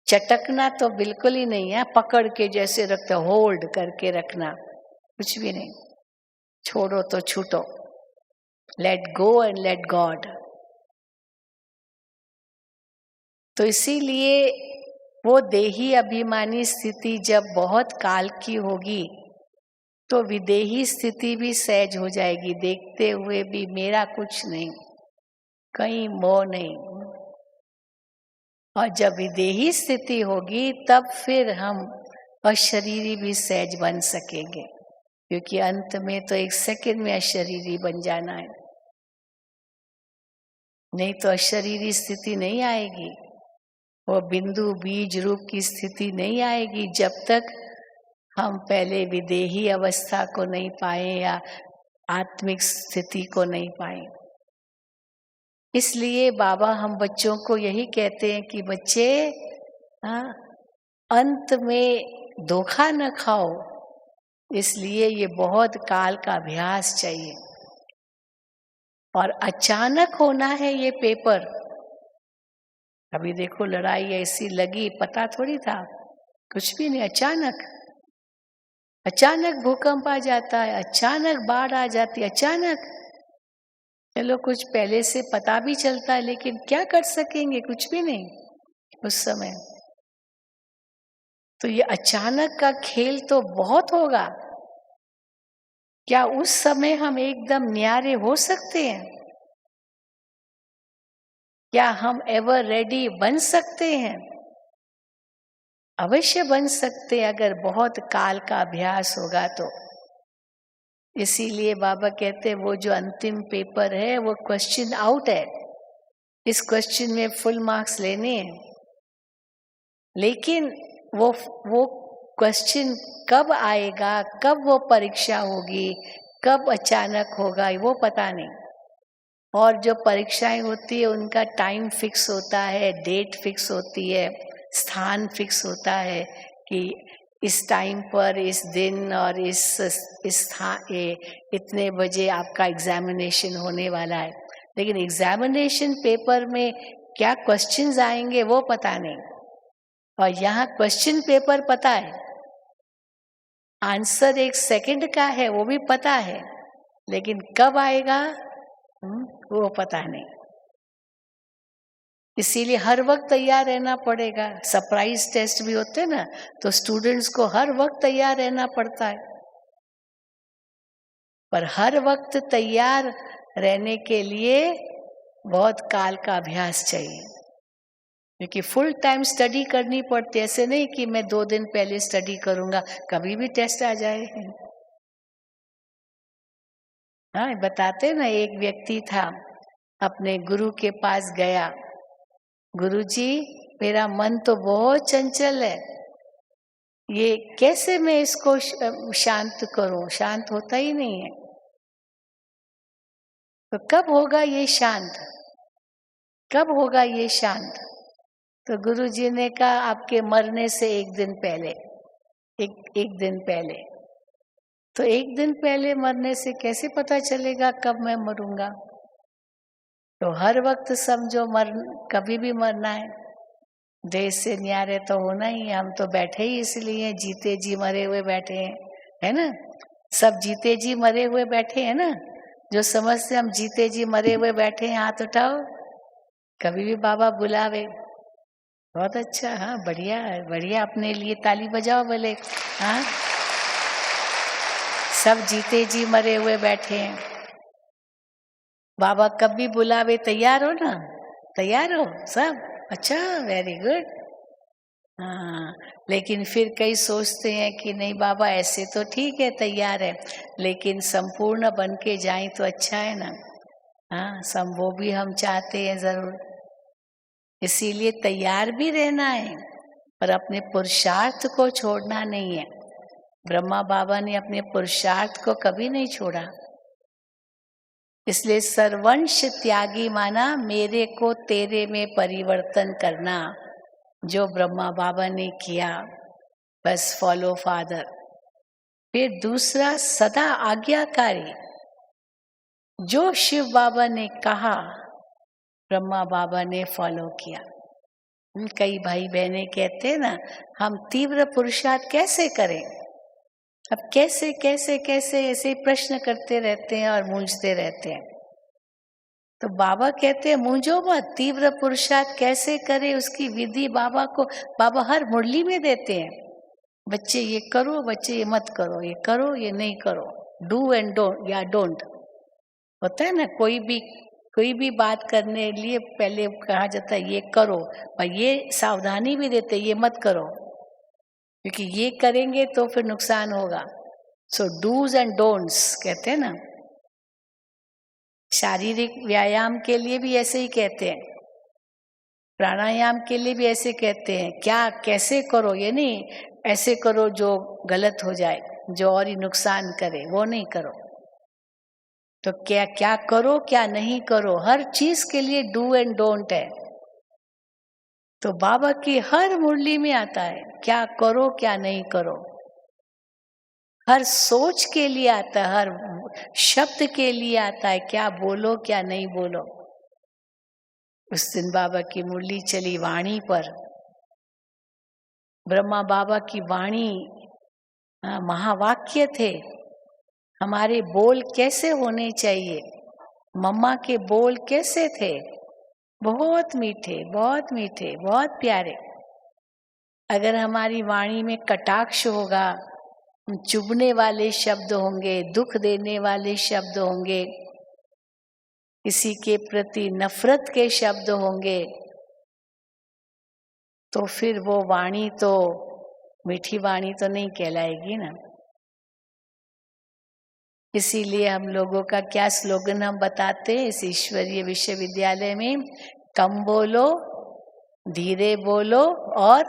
चटकना तो बिल्कुल ही नहीं है, पकड़ के जैसे रखते, होल्ड करके रखना, कुछ भी नहीं। छोड़ो तो छूटो, let go and let God. तो इसीलिए वो देही अभिमानी स्थिति जब बहुत काल की होगी, तो विदेही स्थिति भी सहज हो जाएगी, देखते हुए भी मेरा कुछ नहीं, कहीं मोह नहीं। और जब विदेही स्थिति होगी तब फिर हम अशरीरी भी सहज बन सकेंगे, क्योंकि अंत में तो 1 सेकंड में अशरीरी बन जाना है। नहीं तो अशरीरी स्थिति नहीं आएगी, वो बिंदु बीज रूप की स्थिति नहीं आएगी जब तक हम पहले विदेही अवस्था को नहीं पाए या आत्मिक स्थिति को नहीं पाए। इसलिए बाबा हम बच्चों को यही कहते हैं कि बच्चे अंत में धोखा न खाओ, इसलिए ये बहुत काल का अभ्यास चाहिए। और अचानक होना है ये पेपर। अभी देखो लड़ाई ऐसी लगी, पता थोड़ी था, कुछ भी नहीं, अचानक भूकंप आ जाता है, अचानक बाढ़ आ जाती है, अचानक। चलो कुछ पहले से पता भी चलता है, लेकिन क्या कर सकेंगे, कुछ भी नहीं उस समय। तो ये अचानक का खेल तो बहुत होगा। क्या उस समय हम एकदम न्यारे हो सकते हैं? क्या हम एवर रेडी बन सकते हैं? अवश्य बन सकते हैं, अगर बहुत काल का अभ्यास होगा तो। इसीलिए बाबा कहते हैं वो जो अंतिम पेपर है वो क्वेश्चन आउट है, इस क्वेश्चन में फुल मार्क्स लेने हैं। लेकिन वो क्वेश्चन कब आएगा, कब वो परीक्षा होगी, कब अचानक होगा, वो पता नहीं। और जो परीक्षाएं होती है उनका टाइम फिक्स होता है, डेट फिक्स होती है, स्थान फिक्स होता है कि इस टाइम पर, इस दिन और इस स्थान, इतने बजे आपका एग्जामिनेशन होने वाला है। लेकिन एग्जामिनेशन पेपर में क्या क्वेश्चंस आएंगे वो पता नहीं। और यहाँ क्वेश्चन पेपर पता है, आंसर 1 सेकंड का है वो भी पता है, लेकिन कब आएगा वो पता नहीं। इसीलिए हर वक्त तैयार रहना पड़ेगा। सरप्राइज टेस्ट भी होते हैं ना, तो स्टूडेंट्स को हर वक्त तैयार रहना पड़ता है। पर हर वक्त तैयार रहने के लिए बहुत काल का अभ्यास चाहिए, क्योंकि फुल टाइम स्टडी करनी पड़ती है। ऐसे नहीं कि मैं 2 दिन पहले स्टडी करूंगा, कभी भी टेस्ट आ जाए। हाँ, बताते ना, एक व्यक्ति था, अपने गुरु के पास गया, गुरुजी मेरा मन तो बहुत चंचल है, ये कैसे मैं इसको शांत करूं, शांत होता ही नहीं है। तो कब होगा ये शांत, कब होगा ये शांत? तो गुरुजी ने कहा आपके मरने से 1 दिन पहले, एक दिन पहले। तो 1 दिन पहले मरने से कैसे पता चलेगा कब मैं मरूंगा? तो हर वक्त समझो कभी भी मरना है। देश से न्यारे तो होना ही है। हम तो बैठे ही इसलिए जीते जी मरे हुए बैठे हैं, है ना? सब जीते जी मरे हुए बैठे हैं ना। जो समझते हम जीते जी मरे हुए बैठे हैं, हाथ उठाओ। कभी भी बाबा बुलावे, बहुत अच्छा, हाँ बढ़िया बढ़िया, अपने लिए ताली बजाओ बोले। हाँ, सब जीते जी मरे हुए बैठे हैं। बाबा कभी बुलावे तैयार हो ना, तैयार हो सब? अच्छा, वेरी गुड। हाँ, लेकिन फिर कई सोचते हैं कि नहीं बाबा ऐसे तो ठीक है, तैयार है, लेकिन संपूर्ण बन के जाए तो अच्छा है ना। हाँ, सब वो भी हम चाहते हैं जरूर। इसीलिए तैयार भी रहना है, पर अपने पुरुषार्थ को छोड़ना नहीं है। ब्रह्मा बाबा ने अपने पुरुषार्थ को कभी नहीं छोड़ा। इसलिए सर्वंश त्यागी माना मेरे को तेरे में परिवर्तन करना, जो ब्रह्मा बाबा ने किया, बस फॉलो फादर। फिर दूसरा सदा आज्ञाकारी, जो शिव बाबा ने कहा ब्रह्मा बाबा ने फॉलो किया। कई भाई बहनें कहते हैं ना, हम तीव्र पुरुषार्थ कैसे करें? अब कैसे कैसे कैसे ऐसे प्रश्न करते रहते हैं और मूंझते रहते हैं। तो बाबा कहते हैं मूंझो मत, तीव्र पुरुषार्थ कैसे करे उसकी विधि बाबा हर मुरली में देते हैं। बच्चे ये करो, बच्चे ये मत करो, ये करो, ये नहीं करो, डू एंड डोंट या डोंट होता है ना। कोई भी बात करने लिए पहले कहा जाता है ये करो, और ये सावधानी भी देते ये मत करो, क्योंकि ये करेंगे तो फिर नुकसान होगा। सो डूज एंड डोंट्स कहते हैं ना। शारीरिक व्यायाम के लिए भी ऐसे ही कहते हैं, प्राणायाम के लिए भी ऐसे कहते हैं। क्या कैसे करो, ये नहीं ऐसे करो जो गलत हो जाए, जो और ही नुकसान करे, वो नहीं करो। तो क्या क्या करो क्या नहीं करो, हर चीज के लिए डू एंड डोंट है। तो बाबा की हर मुरली में आता है क्या करो क्या नहीं करो, हर सोच के लिए आता है, हर शब्द के लिए आता है क्या बोलो क्या नहीं बोलो। उस दिन बाबा की मुरली चली वाणी पर, ब्रह्मा बाबा की वाणी महावाक्य थे। हमारे बोल कैसे होने चाहिए, मम्मा के बोल कैसे थे, बहुत मीठे बहुत मीठे बहुत प्यारे। अगर हमारी वाणी में कटाक्ष होगा, चुभने वाले शब्द होंगे, दुख देने वाले शब्द होंगे, किसी के प्रति नफरत के शब्द होंगे, तो फिर वो वाणी तो मीठी वाणी तो नहीं कहलाएगी ना। इसीलिए हम लोगों का क्या स्लोगन हम बताते हैं इस ईश्वरीय विश्वविद्यालय में, कम बोलो, धीरे बोलो और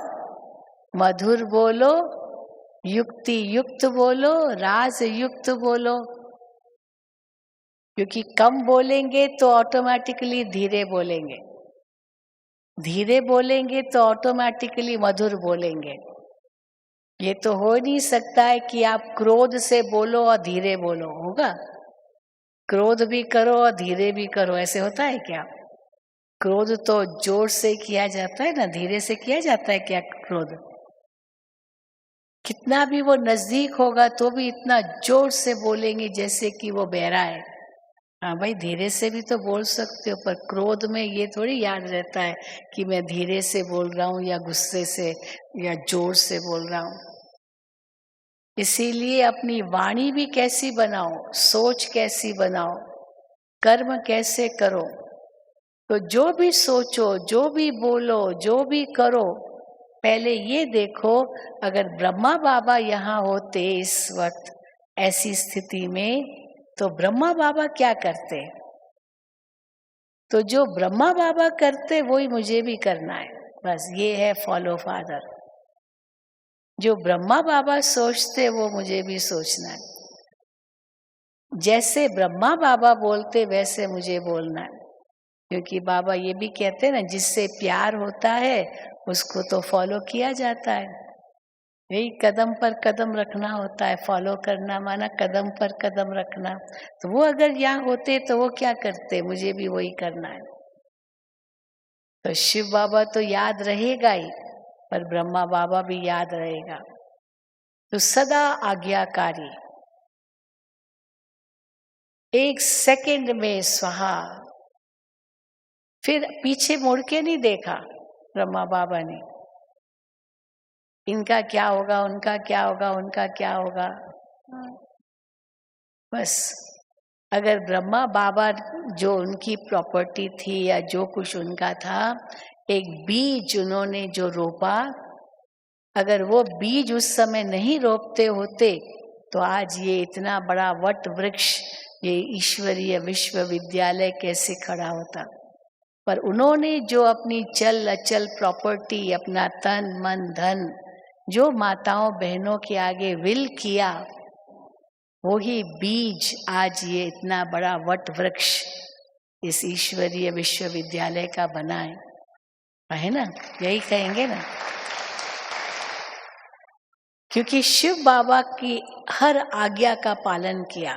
मधुर बोलो, युक्ति युक्त बोलो, राज युक्त बोलो। क्योंकि कम बोलेंगे तो ऑटोमेटिकली धीरे बोलेंगे, धीरे बोलेंगे तो ऑटोमेटिकली मधुर बोलेंगे। ये तो हो नहीं सकता है कि आप क्रोध से बोलो और धीरे बोलो, होगा? क्रोध भी करो और धीरे भी करो, ऐसे होता है क्या? क्रोध तो जोर से किया जाता है ना, धीरे से किया जाता है क्या क्रोध? कितना भी वो नजदीक होगा तो भी इतना जोर से बोलेंगे जैसे कि वो बहरा है। हाँ भाई, धीरे से भी तो बोल सकते हो, पर क्रोध में ये थोड़ी याद रहता है कि मैं धीरे से बोल रहा हूँ या गुस्से से या जोर से बोल रहा हूँ। इसीलिए अपनी वाणी भी कैसी बनाओ, सोच कैसी बनाओ, कर्म कैसे करो। तो जो भी सोचो, जो भी बोलो, जो भी करो, पहले ये देखो अगर ब्रह्मा बाबा यहाँ होते इस वक्त ऐसी स्थिति में, तो ब्रह्मा बाबा क्या करते? तो जो ब्रह्मा बाबा करते वही मुझे भी करना है। बस ये है फॉलो फादर। जो ब्रह्मा बाबा सोचते वो मुझे भी सोचना है। जैसे ब्रह्मा बाबा बोलते वैसे मुझे बोलना है। क्योंकि बाबा ये भी कहते हैं ना, जिससे प्यार होता है उसको तो फॉलो किया जाता है। यही कदम पर कदम रखना होता है, फॉलो करना माना कदम पर कदम रखना। तो वो अगर यहाँ होते तो वो क्या करते, मुझे भी वही करना है। तो शिव बाबा तो याद रहेगा ही, पर ब्रह्मा बाबा भी याद रहेगा। तो सदा आज्ञाकारी, एक सेकंड में स्वाहा। फिर पीछे मुड़ के नहीं देखा ब्रह्मा बाबा ने, इनका क्या होगा, उनका क्या होगा, उनका क्या होगा। बस अगर ब्रह्मा बाबा जो उनकी प्रॉपर्टी थी या जो कुछ उनका था, एक बीज उन्होंने जो रोपा, अगर वो बीज उस समय नहीं रोपते होते तो आज ये इतना बड़ा वट वृक्ष, ये ईश्वरीय विश्वविद्यालय कैसे खड़ा होता। पर उन्होंने जो अपनी चल अचल प्रॉपर्टी, अपना तन मन धन जो माताओं बहनों के आगे विल किया, वही बीज आज ये इतना बड़ा वट वृक्ष इस ईश्वरीय विश्वविद्यालय का बना है ना? यही कहेंगे ना। क्योंकि शिव बाबा की हर आज्ञा का पालन किया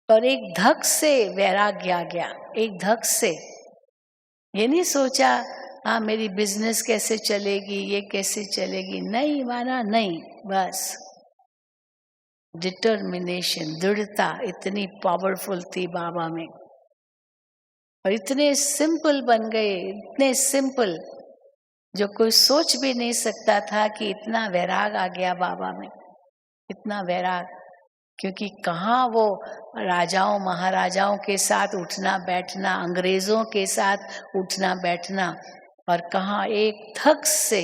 और एक धक से वैराग्य आ गया। एक धक से ये नहीं सोचा हाँ मेरी बिजनेस कैसे चलेगी, ये कैसे चलेगी, नहीं माना, नहीं, बस डिटर्मिनेशन, दृढ़ता इतनी पावरफुल थी बाबा में। और इतने सिंपल बन गए, इतने सिंपल जो कोई सोच भी नहीं सकता था कि इतना वैराग आ गया बाबा में, इतना वैराग। क्योंकि कहाँ वो राजाओं महाराजाओं के साथ उठना बैठना, अंग्रेजों के साथ उठना बैठना, और कहाँ एक थक से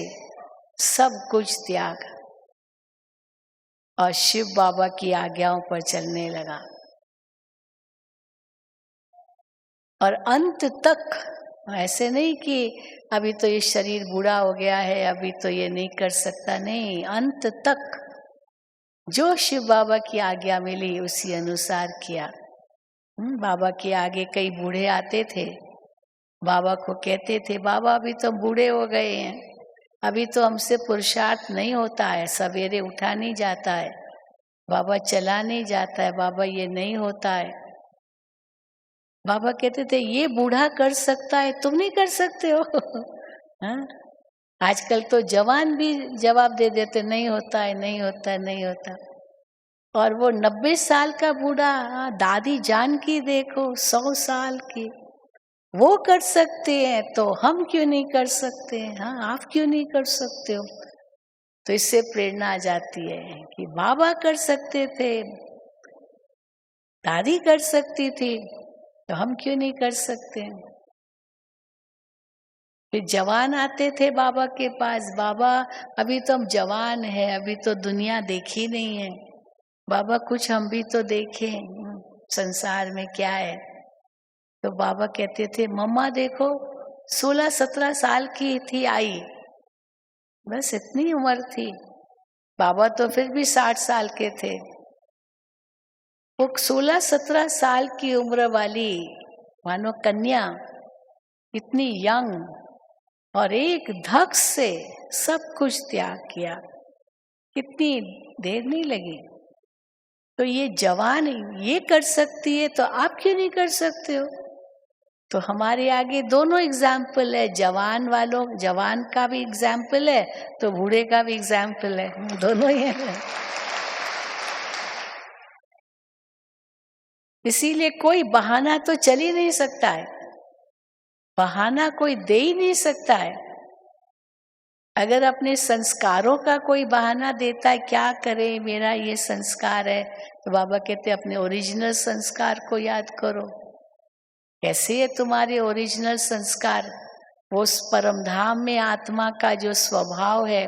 सब कुछ त्याग और शिव बाबा की आज्ञाओं पर चलने लगा। और अंत तक ऐसे नहीं कि अभी तो ये शरीर बूढ़ा हो गया है, अभी तो ये नहीं कर सकता, नहीं, अंत तक जो शिव बाबा की आज्ञा मिली उसी अनुसार किया। बाबा के आगे कई बूढ़े आते थे, बाबा को कहते थे, बाबा अभी तो बूढ़े हो गए हैं, अभी तो हमसे पुरुषार्थ नहीं होता है, सवेरे उठा नहीं जाता है, बाबा चला नहीं जाता है, बाबा ये नहीं होता है। बाबा कहते थे ये बूढ़ा कर सकता है, तुम नहीं कर सकते हो। हाँ? आजकल तो जवान भी जवाब दे देते, नहीं होता है, नहीं होता है, नहीं होता। और वो 90 साल का बूढ़ा, दादी जानकी देखो 100 साल की, वो कर सकते हैं तो हम क्यों नहीं कर सकते? हाँ, आप क्यों नहीं कर सकते हो? तो इससे प्रेरणा आ जाती है कि बाबा कर सकते थे, दादी कर सकती थी, तो हम क्यों नहीं कर सकते? फिर जवान आते थे बाबा के पास, बाबा अभी तो हम जवान है, अभी तो दुनिया देखी नहीं है, बाबा कुछ हम भी तो देखें संसार में क्या है। तो बाबा कहते थे, मम्मा देखो 16-17 साल की थी आई, बस इतनी उम्र थी। बाबा तो फिर भी 60 साल के थे। वो 16-17 साल की उम्र वाली मानो कन्या, इतनी यंग, और एक धक से सब कुछ त्याग किया, कितनी देर नहीं लगी। तो ये जवान ये कर सकती है तो आप क्यों नहीं कर सकते हो? तो हमारे आगे दोनों एग्जाम्पल है, जवान वालों, जवान का भी एग्जाम्पल है तो बूढ़े का भी एग्जाम्पल है, दोनों ही है। इसीलिए कोई बहाना तो चल ही नहीं सकता है, बहाना कोई दे ही नहीं सकता है। अगर अपने संस्कारों का कोई बहाना देता है, क्या करे मेरा ये संस्कार है, तो बाबा कहते अपने ओरिजिनल संस्कार को याद करो। कैसे है तुम्हारे ओरिजिनल संस्कार? वो परम धाम में आत्मा का जो स्वभाव है,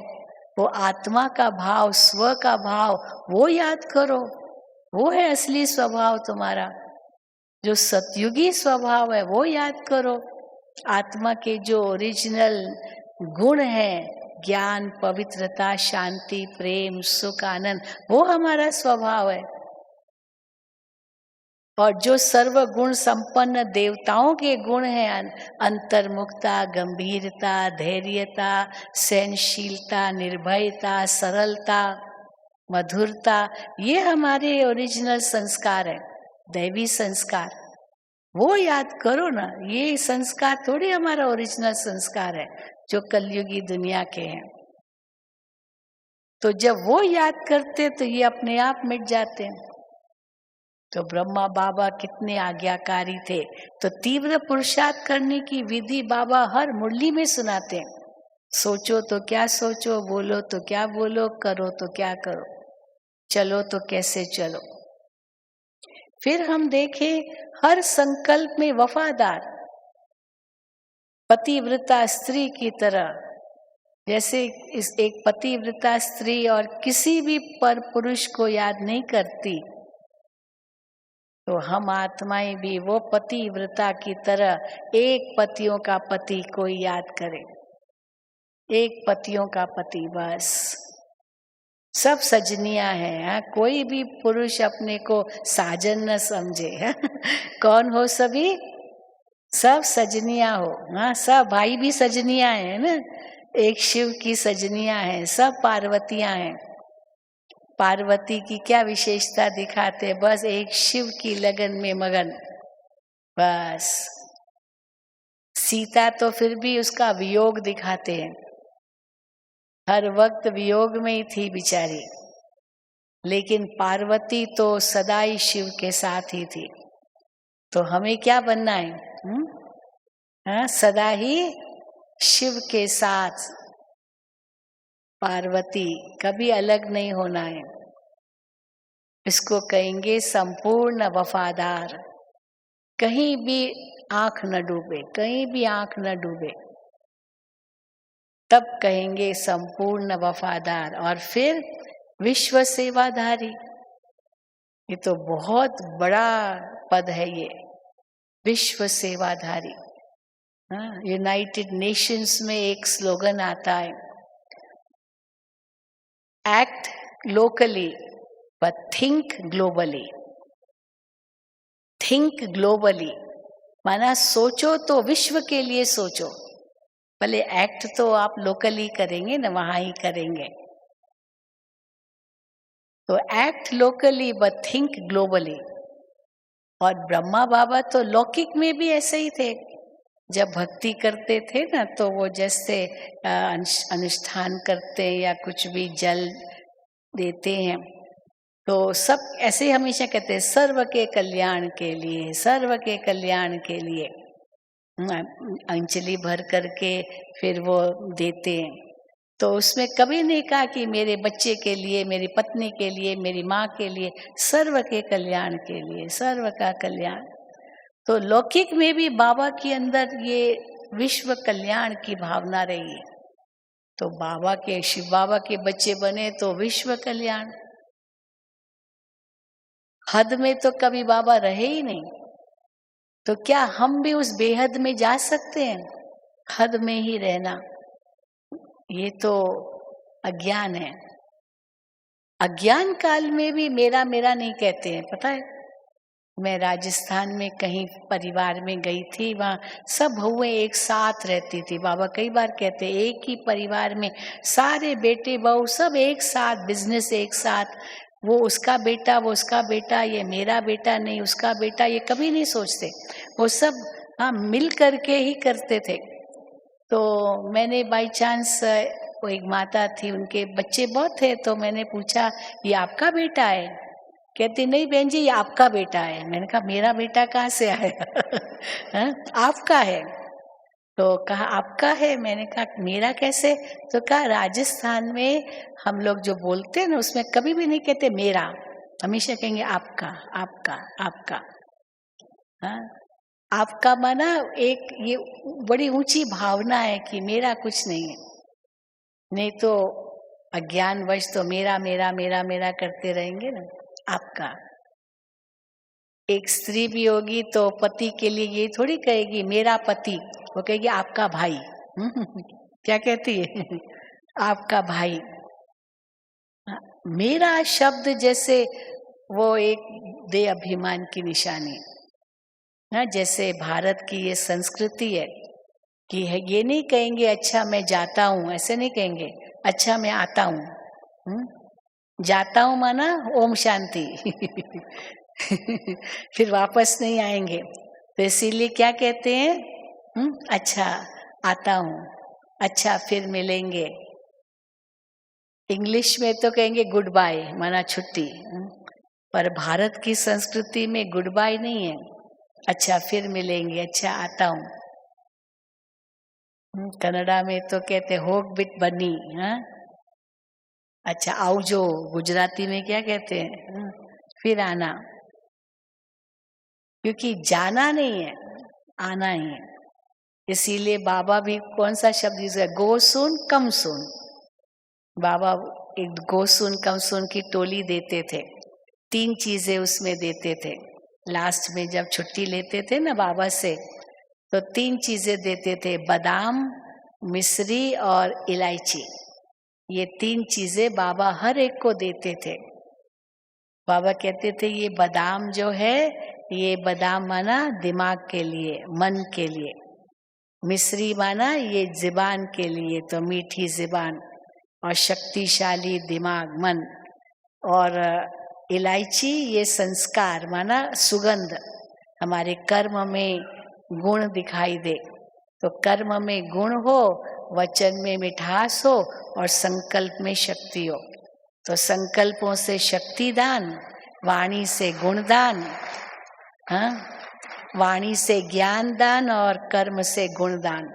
वो आत्मा का भाव, स्व का भाव, वो याद करो, वो है असली स्वभाव तुम्हारा। जो सतयुगी स्वभाव है वो याद करो। आत्मा के जो ओरिजिनल गुण है, ज्ञान, पवित्रता, शांति, प्रेम, सुख, आनंद, वो हमारा स्वभाव है। और जो सर्व गुण संपन्न देवताओं के गुण हैं, अंतर्मुखता, गंभीरता, धैर्यता, सहनशीलता, निर्भयता, सरलता, मधुरता, ये हमारे ओरिजिनल संस्कार है, दैवी संस्कार। वो याद करो ना, ये संस्कार थोड़ी हमारा ओरिजिनल संस्कार है जो कलयुगी दुनिया के हैं। तो जब वो याद करते तो ये अपने आप मिट जाते हैं। तो ब्रह्मा बाबा कितने आज्ञाकारी थे, तो तीव्र पुरुषार्थ करने की विधि बाबा हर मुरली में सुनाते हैं। सोचो तो क्या सोचो, बोलो तो क्या बोलो, करो तो क्या करो, चलो तो कैसे चलो। फिर हम देखें, हर संकल्प में वफादार, पतिव्रता स्त्री की तरह। जैसे इस एक पतिव्रता स्त्री और किसी भी पर पुरुष को याद नहीं करती, तो हम आत्माएं भी वो पतिव्रता की तरह एक पतियों का पति को याद करें, एक पतियों का पति बस। सब सजनियां हैं, कोई भी पुरुष अपने को साजन न समझे। कौन हो सभी? सब सजनियां हो। हाँ, सब भाई भी सजनियां हैं ना, एक शिव की सजनियां हैं, सब पार्वतियां हैं। पार्वती की क्या विशेषता दिखाते? बस एक शिव की लगन में मगन, बस। सीता तो फिर भी उसका वियोग दिखाते हैं, हर वक्त वियोग में ही थी बिचारी, लेकिन पार्वती तो सदा ही शिव के साथ ही थी। तो हमें क्या बनना है? हाँ, सदा ही शिव के साथ, पार्वती, कभी अलग नहीं होना है। इसको कहेंगे संपूर्ण वफादार। कहीं भी आंख न डूबे, कहीं भी आंख न डूबे, तब कहेंगे संपूर्ण वफादार। और फिर विश्व सेवाधारी, ये तो बहुत बड़ा पद है ये, विश्व सेवाधारी। यूनाइटेड नेशंस में एक स्लोगन आता है, act locally but think globally. Think globally माना सोचो तो विश्व के लिए सोचो, भले एक्ट तो आप लोकली करेंगे ना, वहां ही करेंगे, तो act locally but think globally. और ब्रह्मा बाबा तो लौकिक में भी ऐसे ही थे, जब भक्ति करते थे ना तो वो जैसे अनुष्ठान करते हैं या कुछ भी जल देते हैं तो सब ऐसे हमेशा कहते हैं सर्व के कल्याण के लिए, सर्व के कल्याण के लिए अंजलि भर करके फिर वो देते हैं। तो उसमें कभी नहीं कहा कि मेरे बच्चे के लिए, मेरी पत्नी के लिए, मेरी माँ के लिए, सर्व के कल्याण के लिए, सर्व का कल्याण। तो लौकिक में भी बाबा के अंदर ये विश्व कल्याण की भावना रही है। तो बाबा के, शिव बाबा के बच्चे बने तो विश्व कल्याण। हद में तो कभी बाबा रहे ही नहीं, तो क्या हम भी उस बेहद में जा सकते हैं? हद में ही रहना, ये तो अज्ञान है। अज्ञान काल में भी मेरा मेरा नहीं कहते हैं, पता है। मैं राजस्थान में कहीं परिवार में गई थी, वहाँ सब बहुएं एक साथ रहती थी। बाबा कई बार कहते एक ही परिवार में सारे बेटे बहू सब एक साथ, बिजनेस एक साथ, वो उसका बेटा, वो उसका बेटा, ये मेरा बेटा नहीं उसका बेटा, ये कभी नहीं सोचते। वो सब हाँ मिल करके ही करते थे। तो मैंने बाई चांस, वो एक माता थी, उनके बच्चे बहुत थे, तो मैंने पूछा ये आपका बेटा है? कहती नहीं बहन जी ये आपका बेटा है। मैंने कहा मेरा बेटा कहाँ से आया? आपका है। तो कहा आपका है? मैंने कहा मेरा कैसे? तो कहा राजस्थान में हम लोग जो बोलते हैं ना उसमें कभी भी नहीं कहते मेरा, हमेशा कहेंगे आपका, आपका, आपका। हाँ, आपका माना एक ये बड़ी ऊंची भावना है कि मेरा कुछ नहीं है। नहीं तो अज्ञानवश तो मेरा मेरा मेरा मेरा करते रहेंगे ना। आपका। एक स्त्री भी होगी तो पति के लिए ये थोड़ी कहेगी मेरा पति, वो कहेगी आपका भाई। क्या कहती है? आपका भाई। मेरा शब्द जैसे वो एक दे अभिमान की निशानी ना, जैसे भारत की ये संस्कृति है कि है ये नहीं कहेंगे अच्छा मैं जाता हूँ, ऐसे नहीं कहेंगे, अच्छा मैं आता हूँ। जाता हूँ माना ओम शांति। फिर वापस नहीं आएंगे, तो इसीलिए क्या कहते हैं? अच्छा आता हूँ, अच्छा फिर मिलेंगे। इंग्लिश में तो कहेंगे गुड बाय माना छुट्टी, पर भारत की संस्कृति में गुड बाय नहीं है, अच्छा फिर मिलेंगे, अच्छा आता हूँ। कन्नड़ा में तो कहते होग बिट बनी। हाँ अच्छा आवजो, गुजराती में क्या कहते हैं? फिर आना। क्योंकि जाना नहीं है, आना ही है। इसीलिए बाबा भी कौन सा शब्द यूज है? गो सुन कम सुन। बाबा एक गो सुन कम सुन की टोली देते थे, 3 चीजें उसमें देते थे। लास्ट में जब छुट्टी लेते थे ना बाबा से, तो 3 चीजें देते थे, बादाम, मिश्री और इलायची। ये 3 चीजें बाबा हर एक को देते थे। बाबा कहते थे ये बादाम जो है, ये बादाम माना दिमाग के लिए, मन के लिए। मिश्री माना ये ज़ुबान के लिए, तो मीठी ज़ुबान और शक्तिशाली दिमाग मन। और इलायची ये संस्कार माना सुगंध, हमारे कर्म में गुण दिखाई दे। तो कर्म में गुण हो, वचन में मिठास हो और संकल्प में शक्ति हो। तो संकल्पों से शक्ति दान, वाणी से गुणदान, हाँ वाणी से ज्ञान दान और कर्म से गुणदान।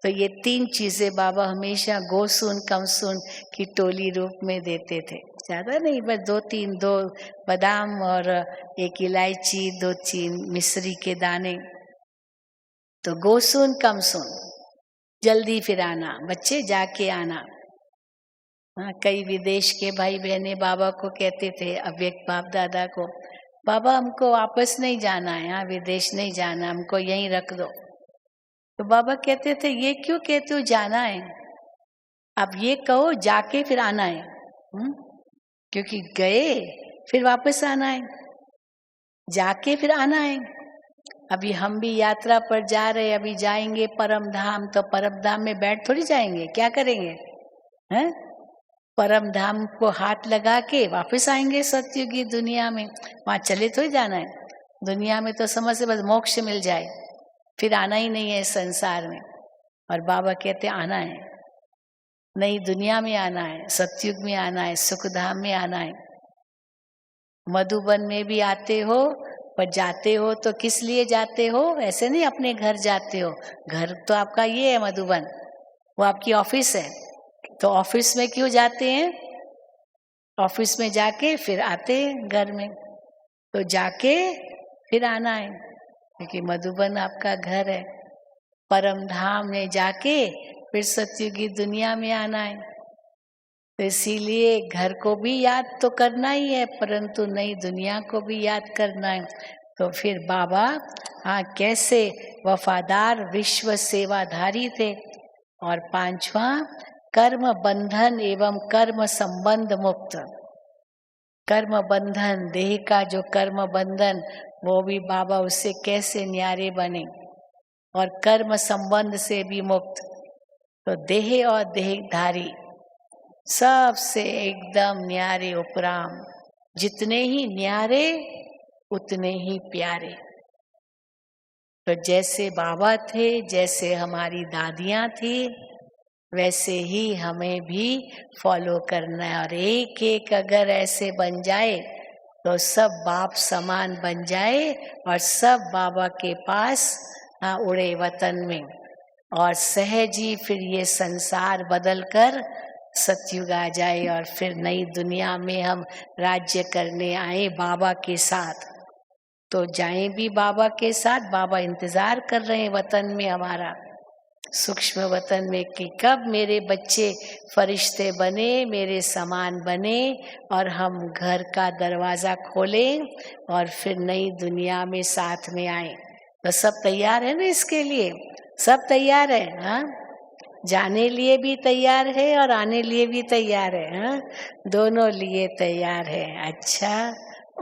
तो ये 3 चीजें बाबा हमेशा गो सुन कम सुन की टोली रूप में देते थे। ज्यादा नहीं, बस 2-3, 2 बादाम और 1 इलायची, 2-3 मिश्री के दाने। तो गो सुन कम सुन, जल्दी फिर आना, बच्चे जाके आना। हाँ, कई विदेश के भाई बहने बाबा को कहते थे, अव्यक्त बाप दादा को, बाबा हमको वापस नहीं जाना है, यहाँ विदेश नहीं जाना, हमको यहीं रख दो। तो बाबा कहते थे ये क्यों कहते हो जाना है, अब ये कहो जाके फिर आना है। क्योंकि गए फिर वापस आना है, जाके फिर आना है। अभी हम भी यात्रा पर जा रहे, अभी जाएंगे परम धाम, तो परम धाम में बैठ थोड़ी जाएंगे, क्या करेंगे हैं? परम धाम को हाथ लगा के वापस आएंगे सत्युग की दुनिया में, वहां चले थोड़ी जाना है। दुनिया में तो समझ से बस मोक्ष मिल जाए, फिर आना ही नहीं है संसार में। और बाबा कहते आना है, नई दुनिया में आना है, सत्युग में आना है, सुखधाम में आना है। मधुबन में भी आते हो, पर जाते हो तो किस लिए जाते हो? ऐसे नहीं अपने घर जाते हो, घर तो आपका ये है मधुबन, वो आपकी ऑफिस है। तो ऑफिस में क्यों जाते हैं? ऑफिस में जाके फिर आते हैं घर में, तो जाके फिर आना है, क्योंकि मधुबन आपका घर है। परम धाम में जाके फिर सत्युग की दुनिया में आना है। तो इसीलिए घर को भी याद तो करना ही है, परंतु नई दुनिया को भी याद करना है। तो फिर बाबा कैसे वफादार विश्व सेवाधारी थे। और पांचवा, कर्म बंधन एवं कर्म संबंध मुक्त। कर्म बंधन, देह का जो कर्म बंधन, वो भी बाबा उससे कैसे न्यारे बने, और कर्म संबंध से भी मुक्त। तो देह और देहधारी सबसे एकदम न्यारे उपराम, जितने ही न्यारे उतने ही प्यारे। तो जैसे बाबा थे, जैसे हमारी दादियां थी, वैसे ही हमें भी फॉलो करना है। और एक एक अगर ऐसे बन जाए तो सब बाप समान बन जाए, और सब बाबा के पास उड़े वतन में, और सहज ही फिर ये संसार बदल कर सतयुग आ जाए, और फिर नई दुनिया में हम राज्य करने आए बाबा के साथ। तो जाएं भी बाबा के साथ, बाबा इंतजार कर रहे हैं वतन में हमारा, सूक्ष्म वतन में, कि कब मेरे बच्चे फरिश्ते बने, मेरे समान बने, और हम घर का दरवाजा खोलें और फिर नई दुनिया में साथ में आए। तो सब तैयार है ना इसके लिए? सब तैयार है? हाँ, जाने लिए भी तैयार है और आने लिए भी तैयार है। हाँ, दोनों लिए तैयार है। अच्छा,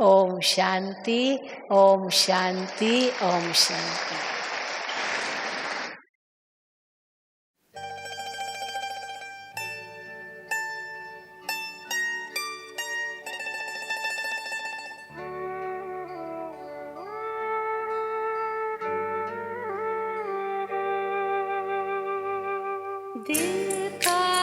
ओम शांति, ओम शांति, ओम शांति। दिल का